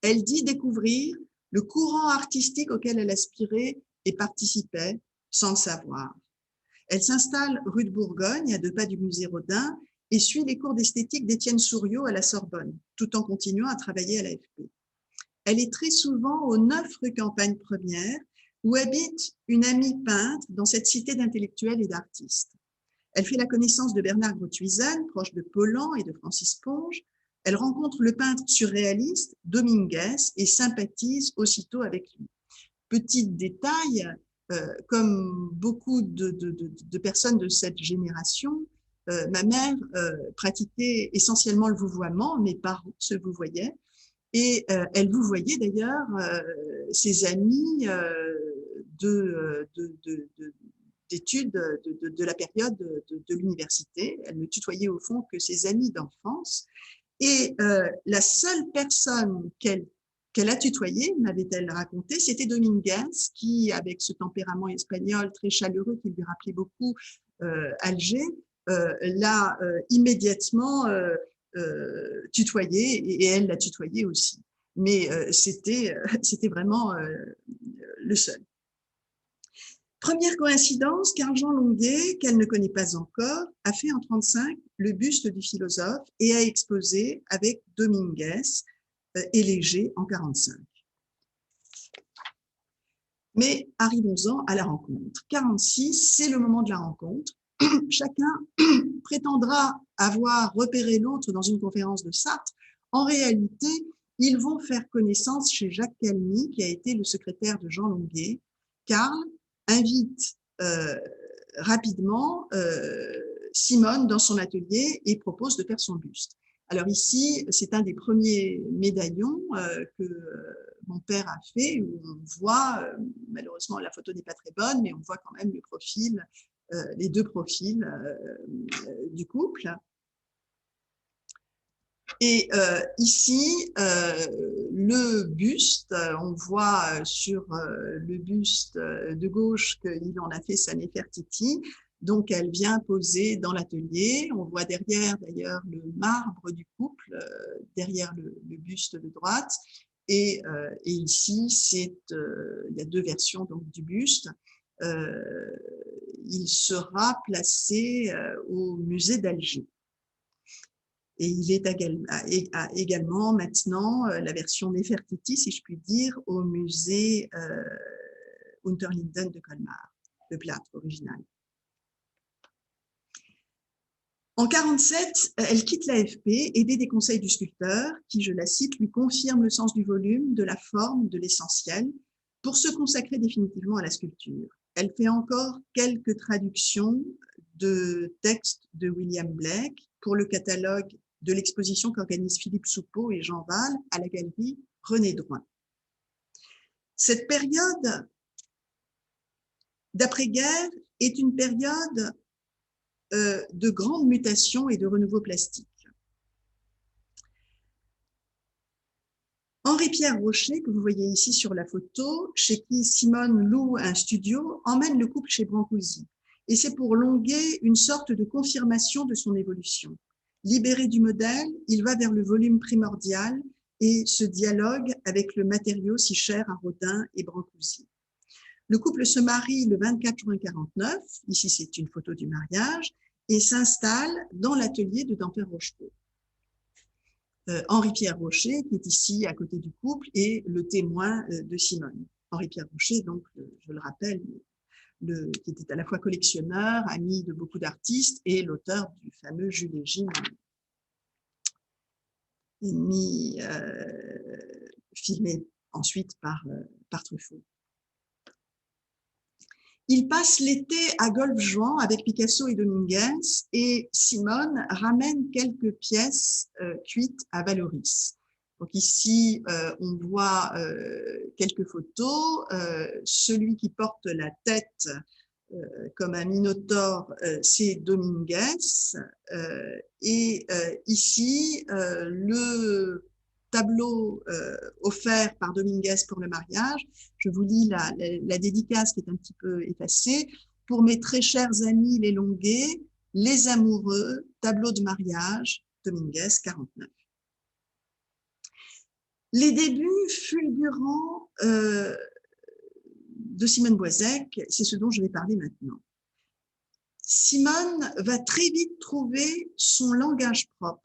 elle dit découvrir le courant artistique auquel elle aspirait et participait sans le savoir. Elle s'installe rue de Bourgogne, à 2 pas du musée Rodin, et suit les cours d'esthétique d'Étienne Souriau à la Sorbonne, tout en continuant à travailler à l'AFP. Elle est très souvent au 9 rue Campagne Première, où habite une amie peintre dans cette cité d'intellectuels et d'artistes. Elle fait la connaissance de Bernard Grothuizen, proche de Pollan et de Francis Ponge. Elle rencontre le peintre surréaliste Dominguez et sympathise aussitôt avec lui. Petit détail, comme beaucoup de personnes de cette génération, ma mère pratiquait essentiellement le vouvoiement, mes parents se vouvoyaient, et elle vouvoyait d'ailleurs ses amis d'études de la période de l'université. Elle ne tutoyait au fond que ses amis d'enfance. Et la seule personne qu'elle a tutoyée, m'avait-elle raconté, c'était Dominguez, qui, avec ce tempérament espagnol très chaleureux qui lui rappelait beaucoup Alger, l'a immédiatement tutoyée et elle l'a tutoyée aussi. Mais c'était vraiment le seul. Première coïncidence, Carl-Jean Longuet, qu'elle ne connaît pas encore, a fait en 1935 le buste du philosophe et a exposé avec Dominguez et Léger en 1945. Mais arrivons-en à la rencontre. 1946, c'est le moment de la rencontre. Chacun prétendra avoir repéré l'autre dans une conférence de Sartre. En réalité, ils vont faire connaissance chez Jacques Calmy, qui a été le secrétaire de Jean Longuet. Karl invite rapidement Simone dans son atelier et propose de faire son buste. Alors ici, c'est un des premiers médaillons que mon père a fait, où on voit, malheureusement la photo n'est pas très bonne, mais on voit quand même le profil, les deux profils du couple. Et ici, le buste, on voit sur le buste de gauche qu'il en a fait sa Néfertiti. Donc, elle vient poser dans l'atelier. On voit derrière, d'ailleurs, le marbre du couple, derrière le buste de droite. Et ici, il y a 2 versions donc, du buste. Il sera placé au musée d'Alger. Et il est également maintenant la version Néfertiti, si je puis dire, au musée Unterlinden de Colmar, le plâtre original. En 1947, elle quitte l'AFP, aidée des conseils du sculpteur, qui, je la cite, lui confirme le sens du volume, de la forme, de l'essentiel, pour se consacrer définitivement à la sculpture. Elle fait encore quelques traductions de textes de William Blake pour le catalogue de l'exposition qu'organisent Philippe Soupeau et Jean Val à la galerie René Drouin. Cette période d'après-guerre est une période de grande mutation et de renouveau plastique. Henri-Pierre Rocher, que vous voyez ici sur la photo, chez qui Simone loue un studio, emmène le couple chez Brancusi. Et c'est pour Longuet une sorte de confirmation de son évolution. Libéré du modèle, il va vers le volume primordial et ce dialogue avec le matériau si cher à Rodin et Brancusi. Le couple se marie le 24 juin 1949, ici c'est une photo du mariage, et s'installe dans l'atelier de Dampert Rochefort. Henri-Pierre Rocher, qui est ici à côté du couple, est le témoin de Simone. Henri-Pierre Rocher, donc, je le rappelle, qui était à la fois collectionneur, ami de beaucoup d'artistes et l'auteur du fameux Jules et Jim, filmé ensuite par Truffaut. Il passe l'été à Golfe-Juan avec Picasso et Dominguez et Simone ramène quelques pièces cuites à Vallauris. Donc ici, on voit quelques photos. Celui qui porte la tête comme un minotaure, c'est Dominguez. Et ici, le tableau offert par Dominguez pour le mariage. Je vous lis la dédicace qui est un petit peu effacée. Pour mes très chers amis les Longuet, les amoureux, tableau de mariage, Dominguez, 49. Les débuts fulgurants de Simone Boisec, c'est ce dont je vais parler maintenant. Simone va très vite trouver son langage propre,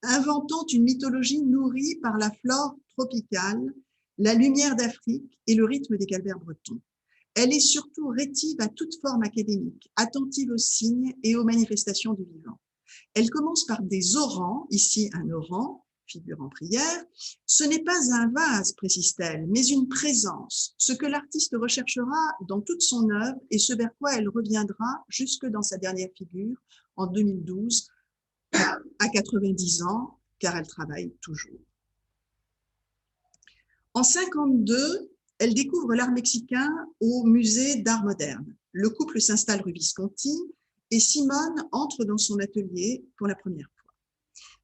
inventant une mythologie nourrie par la flore tropicale, la lumière d'Afrique et le rythme des calvaires bretons. Elle est surtout rétive à toute forme académique, attentive aux signes et aux manifestations du vivant. Elle commence par des orans, ici un oran, figure en prière. Ce n'est pas un vase, précise-t-elle, mais une présence, ce que l'artiste recherchera dans toute son œuvre et ce vers quoi elle reviendra jusque dans sa dernière figure, en 2012, à 90 ans, car elle travaille toujours. En 1952, elle découvre l'art mexicain au musée d'art moderne. Le couple s'installe rue Visconti et Simone entre dans son atelier pour la première fois.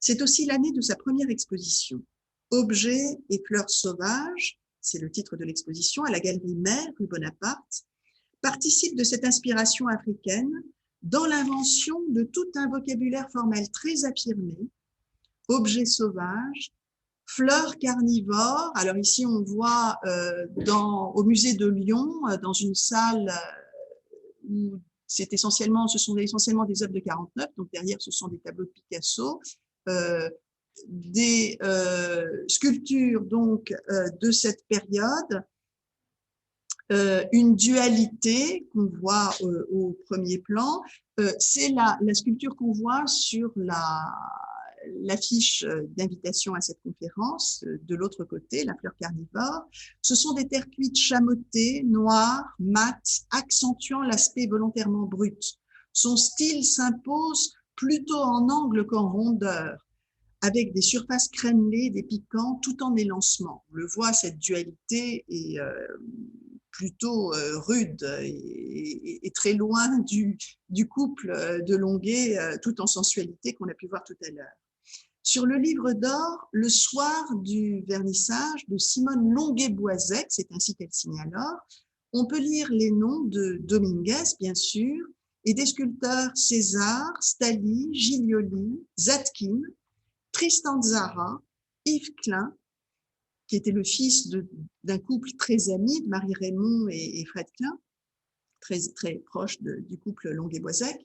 C'est aussi l'année de sa première exposition. Objets et fleurs sauvages, c'est le titre de l'exposition, à la galerie Mère, rue Bonaparte, participe de cette inspiration africaine dans l'invention de tout un vocabulaire formel très affirmé, objets sauvages, fleurs carnivores. Alors ici, on voit au musée de Lyon, dans une salle où ce sont essentiellement des œuvres de 49, donc derrière, ce sont des tableaux de Picasso, des sculptures donc de cette période, une dualité qu'on voit au premier plan. C'est la sculpture qu'on voit sur l'affiche d'invitation à cette conférence, de l'autre côté, la fleur carnivore. Ce sont des terres cuites chamottées, noires, mates, accentuant l'aspect volontairement brut. Son style s'impose plutôt en angle qu'en rondeur, avec des surfaces crénelées, des piquants, tout en élancement. On le voit, cette dualité est plutôt rude et très loin du couple de Longuet, tout en sensualité qu'on a pu voir tout à l'heure. Sur le livre d'or, le soir du vernissage de Simone Longuet-Boisec, c'est ainsi qu'elle signe alors, on peut lire les noms de Dominguez, bien sûr, et des sculpteurs César, Stali, Giglioli, Zadkine, Tristan Tzara, Yves Klein, qui était le fils d'un couple très ami, de Marie-Raymond et Fred Klein, très, très proche du couple Longuet-Boisec,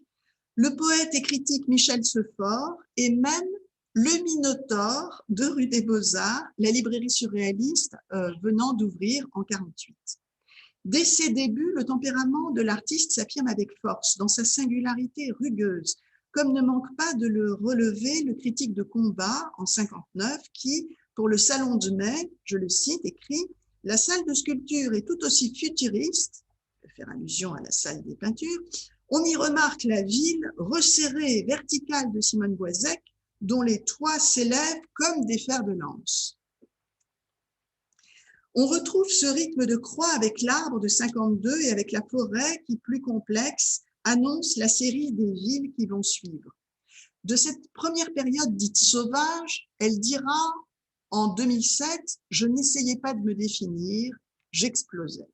le poète et critique Michel Sefort, et même le Minotaure de rue des Beaux-Arts, la librairie surréaliste venant d'ouvrir en 1948. Dès ses débuts, le tempérament de l'artiste s'affirme avec force dans sa singularité rugueuse, comme ne manque pas de le relever le critique de combat en 1959 qui, pour le Salon de mai, je le cite, écrit « La salle de sculpture est tout aussi futuriste », faire allusion à la salle des peintures, on y remarque la ville resserrée et verticale de Simone Boisec, dont les toits s'élèvent comme des fers de lance. On retrouve ce rythme de croix avec l'arbre de 52 et avec la forêt qui, plus complexe, annonce la série des villes qui vont suivre. De cette première période dite sauvage, elle dira en 2007 « Je n'essayais pas de me définir, j'explosais ».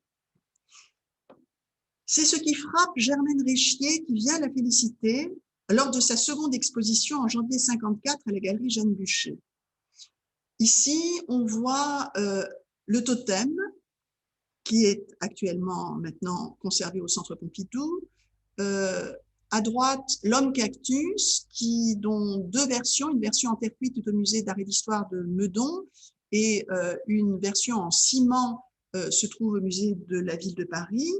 C'est ce qui frappe Germaine Richier qui vient la féliciter lors de sa seconde exposition en janvier 54 à la galerie Jeanne Bucher. Ici, on voit le totem qui est actuellement maintenant conservé au Centre Pompidou. À droite, l'homme cactus, dont deux versions, une version en terre cuite au musée d'art et d'histoire de Meudon et une version en ciment se trouve au musée de la ville de Paris,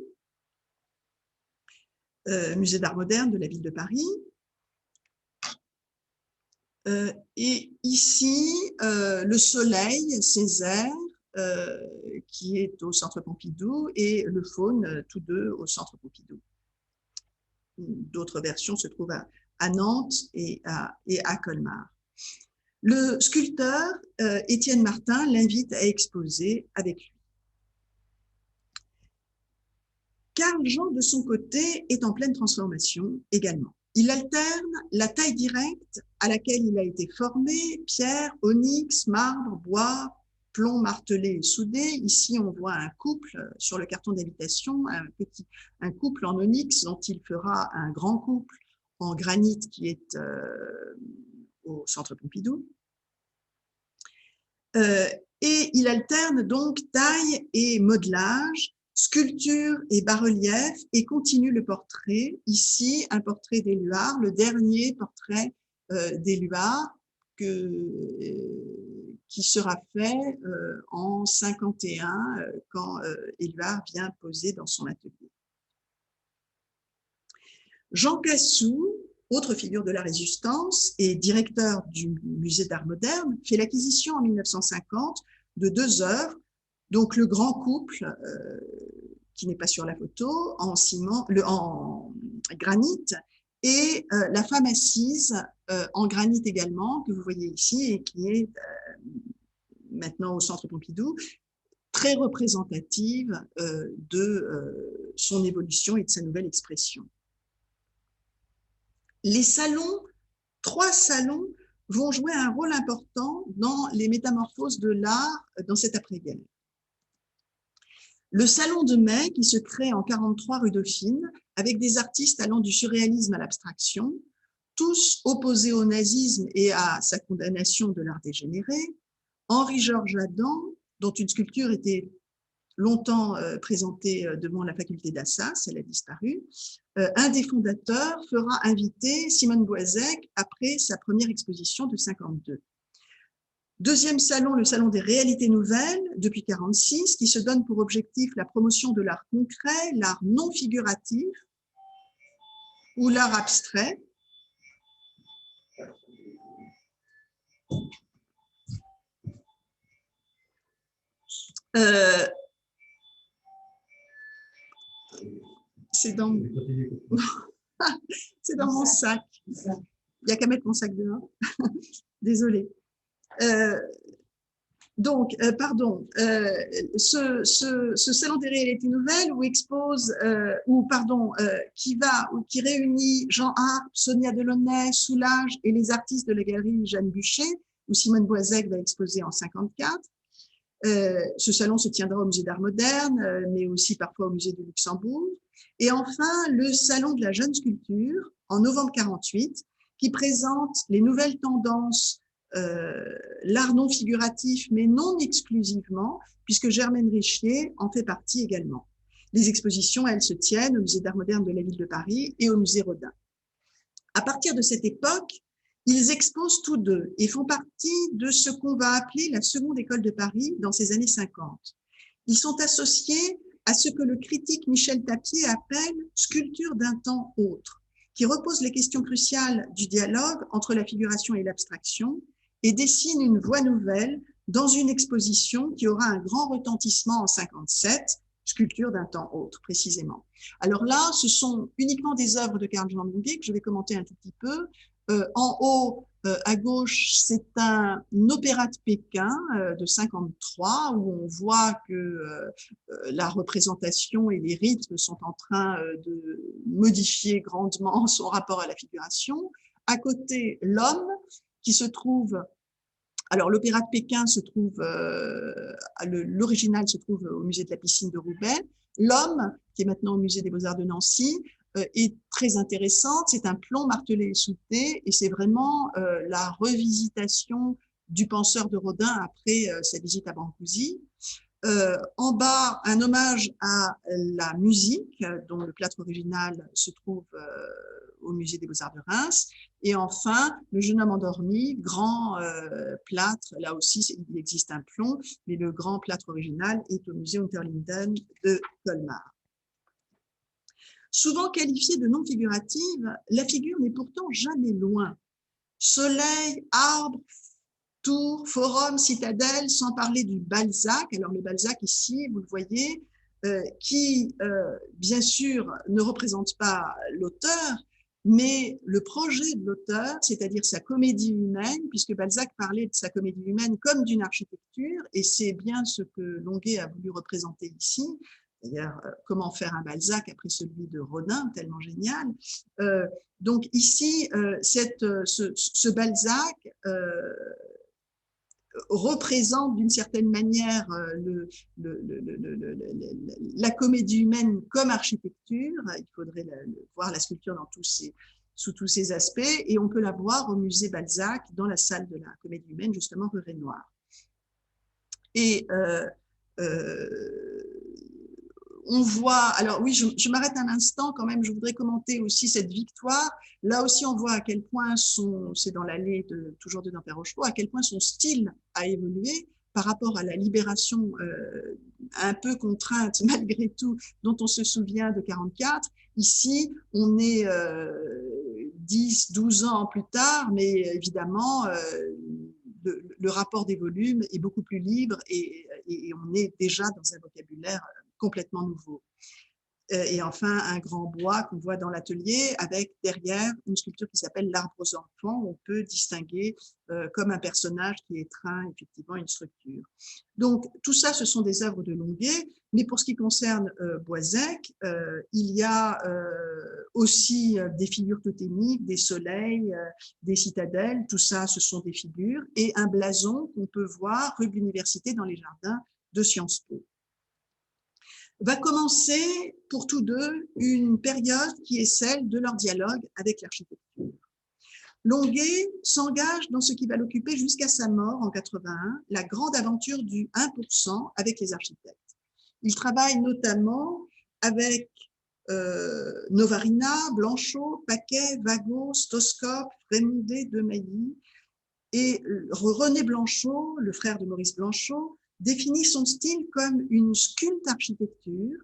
musée d'art moderne de la ville de Paris. Et ici, le soleil, Césaire, qui est au Centre Pompidou, et le faune, tous deux au Centre Pompidou. D'autres versions se trouvent à Nantes et à Colmar. Le sculpteur Étienne Martin l'invite à exposer avec lui. Carl Jean, de son côté, est en pleine transformation également. Il alterne la taille directe à laquelle il a été formé, pierre, onyx, marbre, bois, plomb martelé et soudé. Ici, on voit un couple sur le carton d'invitation, un couple en onyx dont il fera un grand couple en granit qui est au Centre Pompidou. Et il alterne donc taille et modelage, sculpture et bas-relief et continue le portrait. Ici, un portrait d'Éluard, le dernier portrait d'Éluard qui sera fait en 51 quand Éluard vient poser dans son atelier. Jean Cassou, autre figure de la Résistance et directeur du musée d'art moderne, fait l'acquisition en 1950 de deux œuvres, donc le grand couple, qui n'est pas sur la photo, en granit, et la femme assise en granit également, que vous voyez ici, et qui est maintenant au Centre Pompidou, très représentative de son évolution et de sa nouvelle expression. Les salons, 3 salons, vont jouer un rôle important dans les métamorphoses de l'art dans cette après-guerre. Le salon de mai, qui se crée en 43 rue Dauphine, avec des artistes allant du surréalisme à l'abstraction, tous opposés au nazisme et à sa condamnation de l'art dégénéré. Henri-Georges Adam, dont une sculpture était longtemps présentée devant la faculté d'Assas, elle a disparu. Un des fondateurs fera inviter Simone Boisec après sa première exposition de 52. Deuxième salon, le salon des réalités nouvelles, depuis 1946, qui se donne pour objectif la promotion de l'art concret, l'art non figuratif ou l'art abstrait. C'est dans mon sac. Il n'y a qu'à mettre mon sac dehors. Désolée. Ce salon des réalités nouvelles qui réunit Jean Harpe, Sonia Delaunay, Soulage et les artistes de la galerie Jeanne Bucher, où Simone Boisec va exposer en 54. Ce salon se tiendra au musée d'art moderne, mais aussi parfois au musée du Luxembourg. Et enfin, le salon de la jeune sculpture en novembre 48, qui présente les nouvelles tendances, l'art non figuratif, mais non exclusivement, puisque Germaine Richier en fait partie également. Les expositions, elles se tiennent au musée d'art moderne de la ville de Paris et au musée Rodin. À partir de cette époque, ils exposent tous deux et font partie de ce qu'on va appeler la seconde école de Paris dans ces années 50. Ils sont associés à ce que le critique Michel Tapier appelle « sculpture d'un temps autre », qui repose les questions cruciales du dialogue entre la figuration et l'abstraction et dessine une voie nouvelle dans une exposition qui aura un grand retentissement en 57 sculpture d'un temps autre, précisément. Alors là, ce sont uniquement des œuvres de Carl-Jean Longuet que je vais commenter un tout petit peu. En haut, à gauche, c'est un opéra de Pékin de 53 où on voit que la représentation et les rythmes sont en train de modifier grandement son rapport à la figuration. À côté, l'homme qui se trouve... Alors, l'opéra de Pékin se trouve, l'original se trouve au musée de la piscine de Roubaix. L'homme, qui est maintenant au musée des Beaux-Arts de Nancy, est très intéressante. C'est un plomb martelé et souté et c'est vraiment la revisitation du penseur de Rodin après sa visite à Brancusi. En bas, un hommage à la musique, dont le plâtre original se trouve au musée des Beaux-Arts de Reims. Et enfin, le jeune homme endormi, grand plâtre, là aussi il existe un plomb, mais le grand plâtre original est au musée Unterlinden de Colmar. Souvent qualifiée de non figurative, la figure n'est pourtant jamais loin. Soleil, arbre, tour, forum, citadelle, sans parler du Balzac. Alors le Balzac ici, vous le voyez, qui bien sûr ne représente pas l'auteur, mais le projet de l'auteur, c'est-à-dire sa comédie humaine, puisque Balzac parlait de sa comédie humaine comme d'une architecture, et c'est bien ce que Longuet a voulu représenter ici. D'ailleurs, comment faire un Balzac après celui de Rodin, tellement génial. Donc ici, ce Balzac représente d'une certaine manière la comédie humaine comme architecture. Il faudrait voir la sculpture sous tous ses aspects, et on peut la voir au musée Balzac dans la salle de la comédie humaine, justement rue Renoir. Et on voit, alors oui, je m'arrête un instant quand même, je voudrais commenter aussi cette victoire. Là aussi, on voit à quel point c'est dans l'allée toujours de Dampierre Rochefort, à quel point son style a évolué par rapport à la libération un peu contrainte malgré tout, dont on se souvient de 44. Ici, on est 10, 12 ans plus tard, mais évidemment, le rapport des volumes est beaucoup plus libre et on est déjà dans un vocabulaire complètement nouveau. Et enfin, un grand bois qu'on voit dans l'atelier avec derrière une sculpture qui s'appelle l'Arbre aux enfants. On peut distinguer comme un personnage qui étreint effectivement une structure. Donc, tout ça, ce sont des œuvres de Longuet. Mais pour ce qui concerne Boisec, il y a aussi des figures totémiques, des soleils, des citadelles. Tout ça, ce sont des figures. Et un blason qu'on peut voir rue de l'Université dans les jardins de Sciences Po. Va commencer pour tous deux une période qui est celle de leur dialogue avec l'architecture. Longuet s'engage dans ce qui va l'occuper jusqu'à sa mort en 81, la grande aventure du 1% avec les architectes. Il travaille notamment avec Novarina, Blanchot, Paquet, Vago, Stoscope, Raymondet, Demailly, et René Blanchot, le frère de Maurice Blanchot, définit son style comme une sculpte architecture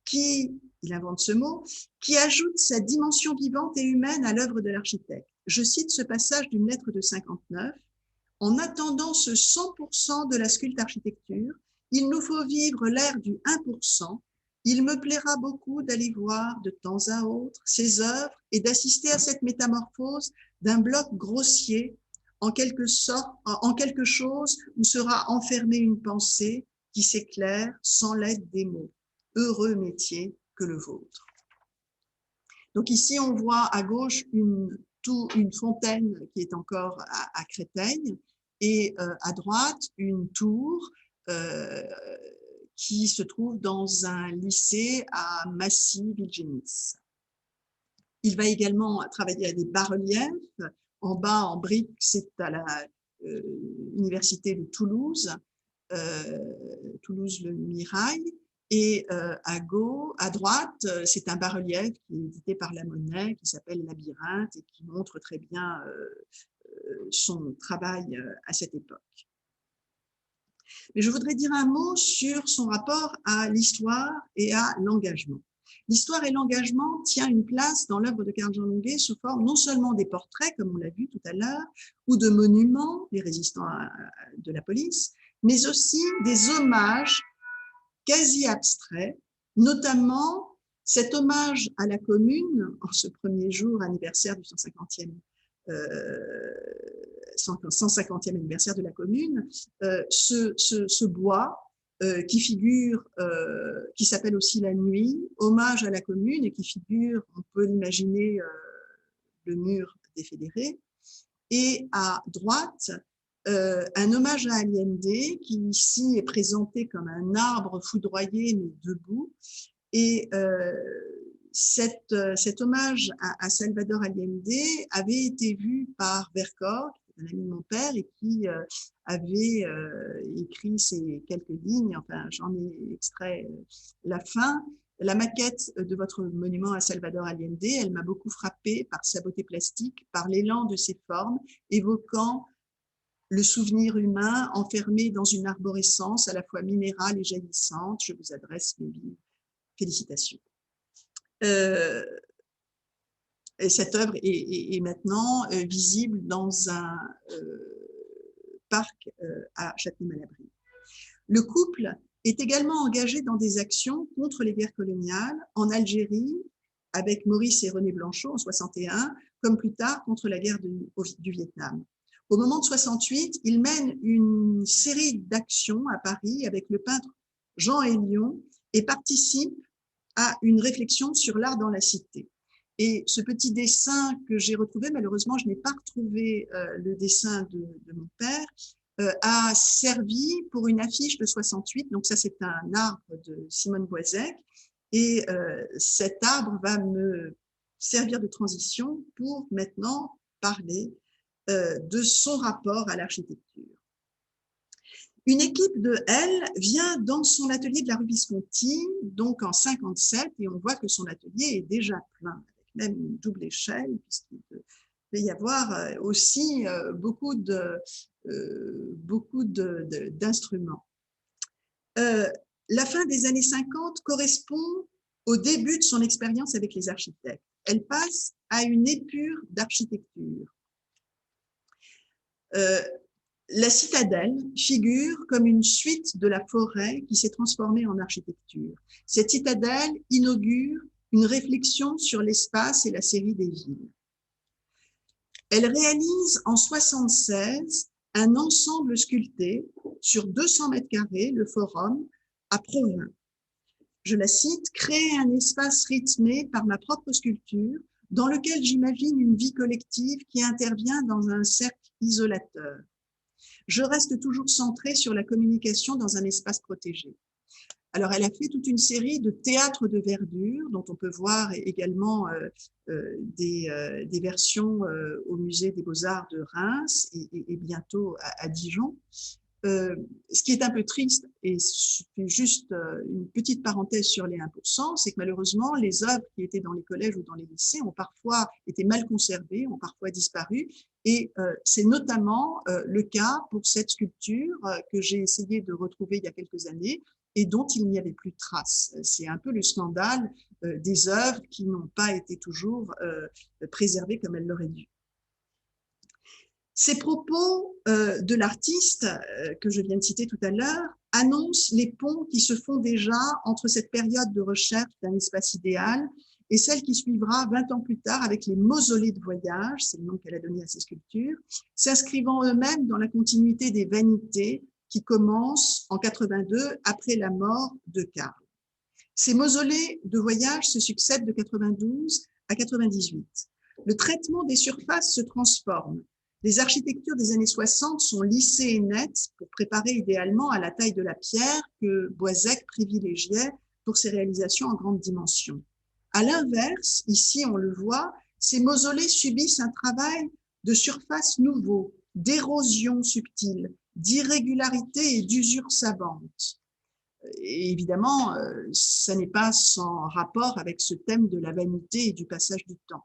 qui, il invente ce mot, qui ajoute sa dimension vivante et humaine à l'œuvre de l'architecte. Je cite ce passage d'une lettre de 59. « En attendant ce 100% de la sculpte architecture, il nous faut vivre l'ère du 1%. Il me plaira beaucoup d'aller voir de temps à autre ses œuvres et d'assister à cette métamorphose d'un bloc grossier en quelque chose où sera enfermée une pensée qui s'éclaire sans l'aide des mots. Heureux métier que le vôtre. » Donc ici, on voit à gauche une fontaine qui est encore à Créteil et à droite, une tour qui se trouve dans un lycée à Massy-Villegénis. Il va également travailler à des bas-reliefs. En bas, en brique, c'est à l'université de Toulouse, Toulouse-le Mirail. Et à droite, c'est un bas-relief qui est édité par La Monnaie, qui s'appelle Labyrinthe et qui montre très bien son travail à cette époque. Mais je voudrais dire un mot sur son rapport à l'histoire et à l'engagement. L'histoire et l'engagement tient une place dans l'œuvre de Carl-Jean Longuet sous forme non seulement des portraits, comme on l'a vu tout à l'heure, ou de monuments, les résistants de la police, mais aussi des hommages quasi abstraits notamment cet hommage à la commune, en ce premier jour anniversaire du 150e anniversaire de la commune, ce bois qui figure, qui s'appelle aussi la nuit, hommage à la commune, et qui figure, on peut l'imaginer, le mur des fédérés, et à droite, un hommage à Allende qui ici est présenté comme un arbre foudroyé mais debout, et cet hommage à Salvador Allende avait été vu par Vercors, un ami de mon père, et qui avait écrit ces quelques lignes, enfin j'en ai extrait la fin. La maquette de votre monument à Salvador Allende, elle m'a beaucoup frappée par sa beauté plastique, par l'élan de ses formes, évoquant le souvenir humain enfermé dans une arborescence à la fois minérale et jaillissante. Je vous adresse mes vives félicitations. Et cette œuvre est maintenant visible dans un parc à Châtenay-Malabry. Le couple est également engagé dans des actions contre les guerres coloniales en Algérie, avec Maurice et René Blanchot en 61, comme plus tard contre la guerre du Vietnam. Au moment de 68, il mène une série d'actions à Paris avec le peintre Jean Hélion et participe à une réflexion sur l'art dans la cité. Et ce petit dessin que j'ai retrouvé, malheureusement, je n'ai pas retrouvé le dessin de mon père, a servi pour une affiche de 68. Donc ça, c'est un arbre de Simone Boisec. Et cet arbre va me servir de transition pour maintenant parler de son rapport à l'architecture. Une équipe de L vient dans son atelier de la rue Visconti, donc en 57, et on voit que son atelier est déjà plein, avec même une double échelle, puisqu'il peut y avoir aussi beaucoup d'instruments. La fin des années 50 correspond au début de son expérience avec les architectes. Elle passe à une épure d'architecture. La citadelle figure comme une suite de la forêt qui s'est transformée en architecture. Cette citadelle inaugure une réflexion sur l'espace et la série des villes. Elle réalise en 1976 un ensemble sculpté sur 200 mètres carrés, le Forum, à Provins. Je la cite, « Créer un espace rythmé par ma propre sculpture dans lequel j'imagine une vie collective qui intervient dans un cercle isolateur. Je reste toujours centrée sur la communication dans un espace protégé. » Alors, elle a fait toute une série de théâtres de verdure, dont on peut voir également des versions au Musée des Beaux-Arts de Reims et bientôt à Dijon. Ce qui est un peu triste, et je fais juste une petite parenthèse sur les 1%, c'est que malheureusement, les œuvres qui étaient dans les collèges ou dans les lycées ont parfois été mal conservées, ont parfois disparu, et c'est notamment le cas pour cette sculpture que j'ai essayé de retrouver il y a quelques années et dont il n'y avait plus de traces. C'est un peu le scandale des œuvres qui n'ont pas été toujours préservées comme elles l'auraient dû. Ces propos de l'artiste que je viens de citer tout à l'heure annoncent les ponts qui se font déjà entre cette période de recherche d'un espace idéal et celle qui suivra 20 ans plus tard avec les mausolées de voyage, c'est le nom qu'elle a donné à ces sculptures, s'inscrivant eux-mêmes dans la continuité des vanités qui commencent en 82 après la mort de Karl. Ces mausolées de voyage se succèdent de 92 à 98. Le traitement des surfaces se transforme. Les architectures des années 60 sont lissées et nettes pour préparer idéalement à la taille de la pierre que Boisec privilégiait pour ses réalisations en grande dimension. À l'inverse, ici on le voit, ces mausolées subissent un travail de surface nouveau, d'érosion subtile, d'irrégularité et d'usure savante. Et évidemment, ça n'est pas sans rapport avec ce thème de la vanité et du passage du temps.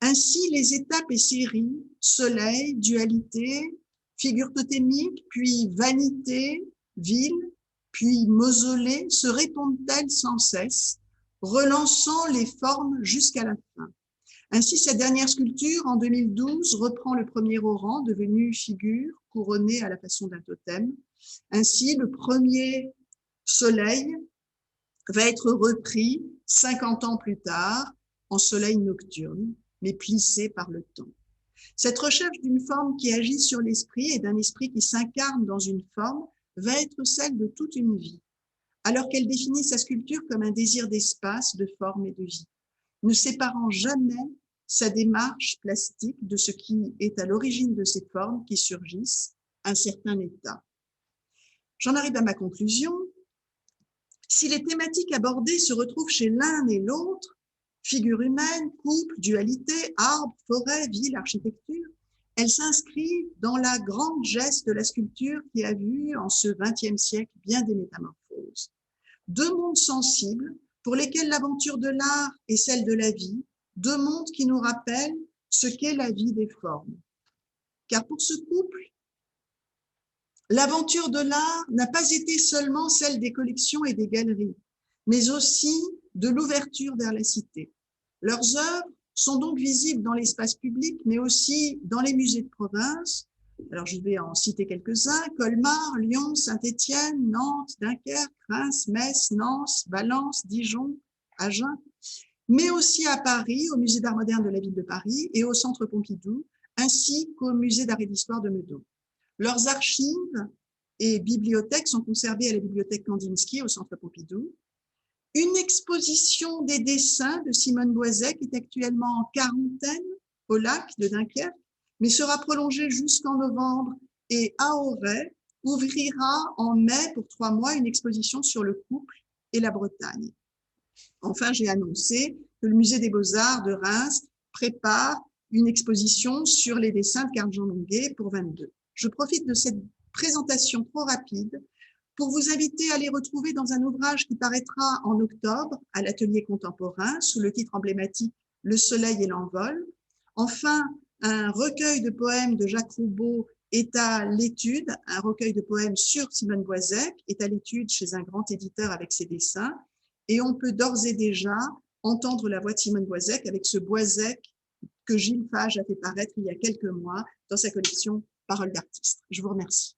Ainsi, les étapes et séries, soleil, dualité, figure totémique, puis vanité, ville, puis mausolée, se répondent-elles sans cesse, relançant les formes jusqu'à la fin. Ainsi, cette dernière sculpture, en 2012, reprend le premier au rang, devenu figure, couronnée à la façon d'un totem. Ainsi, le premier soleil, va être repris 50 ans plus tard en soleil nocturne, mais plissé par le temps. Cette recherche d'une forme qui agit sur l'esprit et d'un esprit qui s'incarne dans une forme va être celle de toute une vie, alors qu'elle définit sa sculpture comme un désir d'espace, de forme et de vie, ne séparant jamais sa démarche plastique de ce qui est à l'origine de ces formes qui surgissent, un certain état. J'en arrive à ma conclusion. Si les thématiques abordées se retrouvent chez l'un et l'autre, figure humaine, couple, dualité, arbre, forêt, ville, architecture, elles s'inscrivent dans la grande geste de la sculpture qui a vu en ce XXe siècle bien des métamorphoses. Deux mondes sensibles pour lesquels l'aventure de l'art est celle de la vie, deux mondes qui nous rappellent ce qu'est la vie des formes. Car pour ce couple, l'aventure de l'art n'a pas été seulement celle des collections et des galeries, mais aussi de l'ouverture vers la cité. Leurs œuvres sont donc visibles dans l'espace public, mais aussi dans les musées de province. Alors, je vais en citer quelques-uns: Colmar, Lyon, Saint-Étienne, Nantes, Dunkerque, Reims, Metz, Nantes, Valence, Dijon, Agen, mais aussi à Paris, au Musée d'art moderne de la ville de Paris et au Centre Pompidou, ainsi qu'au Musée d'art et d'histoire de Meudon. Leurs archives et bibliothèques sont conservées à la bibliothèque Kandinsky au Centre Pompidou. Une exposition des dessins de Simone Boisec est actuellement en quarantaine au lac de Dunkerque, mais sera prolongée jusqu'en novembre, et à Auray ouvrira en mai pour 3 mois une exposition sur le couple et la Bretagne. Enfin, j'ai annoncé que le Musée des Beaux-Arts de Reims prépare une exposition sur les dessins de Karl Jean Longuet pour 22. Je profite de cette présentation trop rapide pour vous inviter à les retrouver dans un ouvrage qui paraîtra en octobre à l'Atelier Contemporain sous le titre emblématique « Le soleil et l'envol ». Enfin, un recueil de poèmes de Jacques Roubaud est à l'étude, un recueil de poèmes sur Simone Boisec est à l'étude chez un grand éditeur avec ses dessins, et on peut d'ores et déjà entendre la voix de Simone Boisec avec ce Boisec que Gilles Fage a fait paraître il y a quelques mois dans sa collection Paroles d'artistes. Je vous remercie.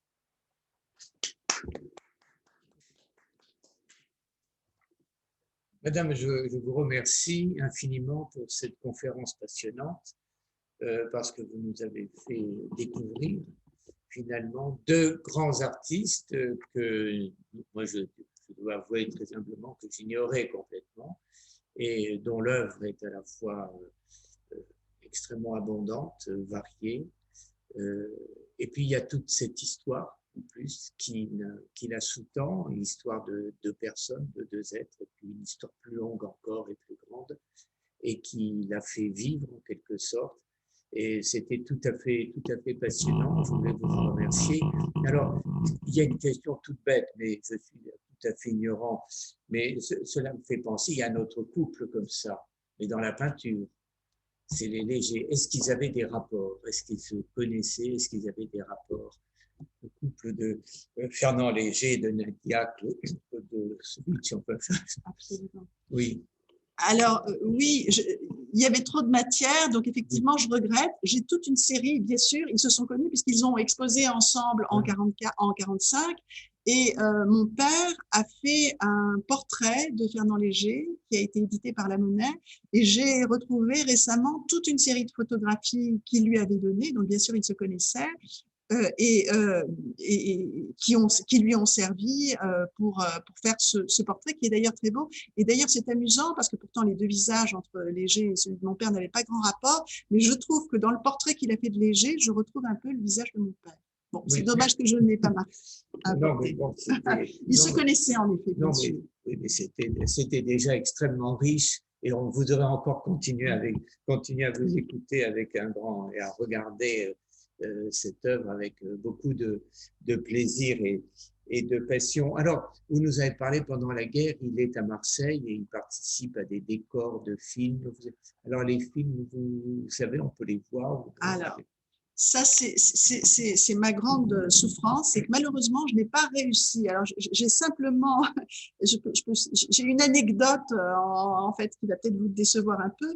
Madame, je vous remercie infiniment pour cette conférence passionnante, parce que vous nous avez fait découvrir finalement deux grands artistes que moi je dois avouer très humblement que j'ignorais complètement et dont l'œuvre est à la fois extrêmement abondante, variée. Et puis il y a toute cette histoire en plus qui la sous-tend, une histoire de deux personnes, de deux êtres, et puis une histoire plus longue encore et plus grande, et qui l'a fait vivre en quelque sorte. Et c'était tout à fait passionnant. Je voulais vous remercier. Alors, il y a une question toute bête, mais je suis tout à fait ignorant. Mais cela me fait penser, il y a un autre couple comme ça, mais dans la peinture. C'est les Léger. Est-ce qu'ils avaient des rapports? Est-ce qu'ils se connaissaient? Est-ce qu'ils avaient des rapports? Le couple de Fernand Léger et de Nadia Claude de si on peut faire ça. Absolument. Oui. Alors, oui, il y avait trop de matière, donc effectivement, je regrette. J'ai toute une série, bien sûr, ils se sont connus puisqu'ils ont exposé ensemble en 45, et mon père a fait un portrait de Fernand Léger qui a été édité par La Monnaie, et j'ai retrouvé récemment toute une série de photographies qu'il lui avait données, donc bien sûr, ils se connaissaient. Et qui lui ont servi pour faire ce portrait qui est d'ailleurs très beau. Et d'ailleurs, c'est amusant parce que pourtant les deux visages entre Léger et celui de mon père n'avaient pas grand rapport, mais je trouve que dans le portrait qu'il a fait de Léger, je retrouve un peu le visage de mon père. Bon, oui. C'est dommage que je n'ai pas marqué. Non, mais bon, ils se connaissaient en effet. Non, mais c'était déjà extrêmement riche. Et on voudrait encore continuer à vous écouter avec un grand et à regarder cette œuvre avec beaucoup de plaisir et de passion. Alors, vous nous avez parlé pendant la guerre, il est à Marseille et il participe à des décors de films. Alors, les films, vous savez, on peut les voir. Alors, ça, c'est ma grande souffrance, c'est que malheureusement, je n'ai pas réussi. Alors, j'ai simplement, j'ai une anecdote en fait qui va peut-être vous décevoir un peu,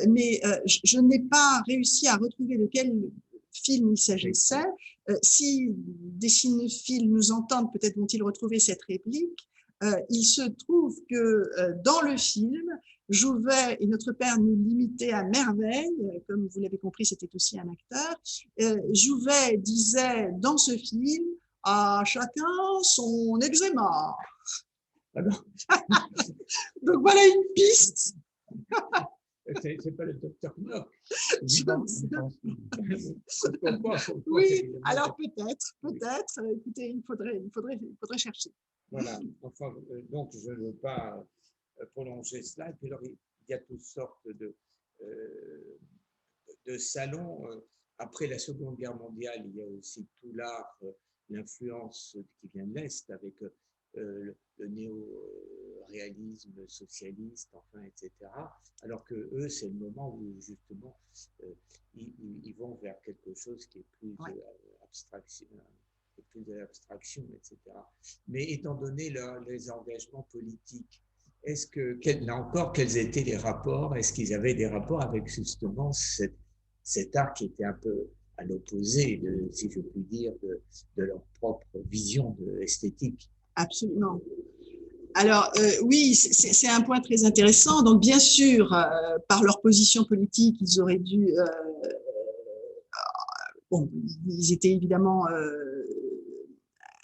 mais je n'ai pas réussi à retrouver de quel film il s'agissait. Si des cinéphiles nous entendent, peut-être vont-ils retrouver cette réplique. il se trouve que dans le film, Jouvet et notre père nous l'imitaient à merveille, comme vous l'avez compris, c'était aussi un acteur. Jouvet disait dans ce film, à chacun son eczéma. Donc voilà une piste. C'est pas le docteur Knock. Oui, alors peut-être. Écoutez, il faudrait chercher. Voilà. Enfin, donc je ne veux pas prolonger cela. Et puis alors, il y a toutes sortes de salons. Après la Seconde Guerre mondiale, il y a aussi tout l'art, l'influence qui vient de l'Est avec le néo-réalisme socialiste, enfin, etc. Alors que eux, c'est le moment où justement ils vont vers quelque chose qui est plus abstraction, etc. Mais étant donné les engagements politiques, est-ce que, là encore, quels étaient les rapports? Est-ce qu'ils avaient des rapports avec justement cet art qui était un peu à l'opposé, si je puis dire, de leur propre vision esthétique? Absolument. Alors, oui, c'est un point très intéressant. Donc, bien sûr, par leur position politique, ils auraient dû… bon, ils étaient évidemment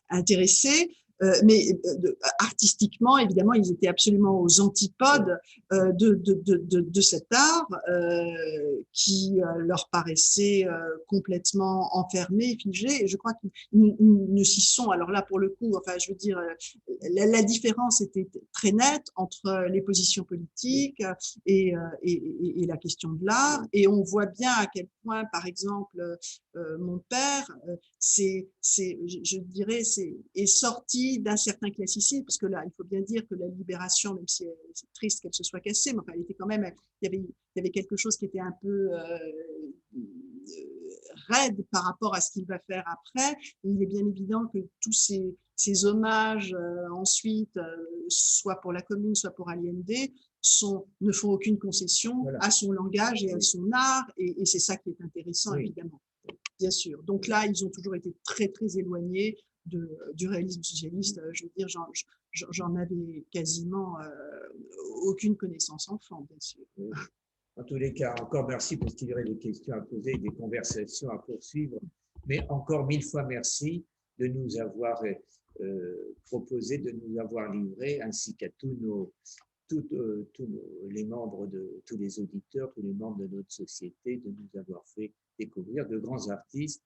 intéressés, mais artistiquement, évidemment, ils étaient absolument aux antipodes de cet art qui leur paraissait complètement enfermé, figé. Et je crois qu'ils ne s'y sont. Alors là, pour le coup, enfin, je veux dire, la différence était très nette entre les positions politiques et la question de l'art. Et on voit bien à quel point, par exemple, mon père, je dirais, est sorti d'un certain classicisme, parce que là, il faut bien dire que la Libération, même si c'est triste qu'elle se soit cassée, mais enfin, elle était quand même, il y avait quelque chose qui était un peu raide par rapport à ce qu'il va faire après. Et il est bien évident que tous ces hommages ensuite, soit pour la Commune, soit pour Allende, ne font aucune concession à son langage et à son art, et c'est ça qui est intéressant, évidemment. Bien sûr. Donc là, ils ont toujours été très, très éloignés du réalisme socialiste. Je veux dire, j'en avais quasiment aucune connaissance enfant, bien sûr. En tous les cas, encore merci parce qu'il y aurait des questions à poser, des conversations à poursuivre. Mais encore 1000 fois merci de nous avoir proposé, de nous avoir livré, ainsi qu'à tous les membres, tous les auditeurs, tous les membres de notre société, de nous avoir fait découvrir de grands artistes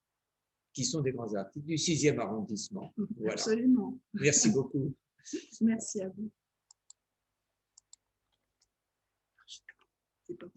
qui sont des grands artistes du 6e arrondissement. Voilà. Absolument. Merci beaucoup. Merci à vous. C'est pas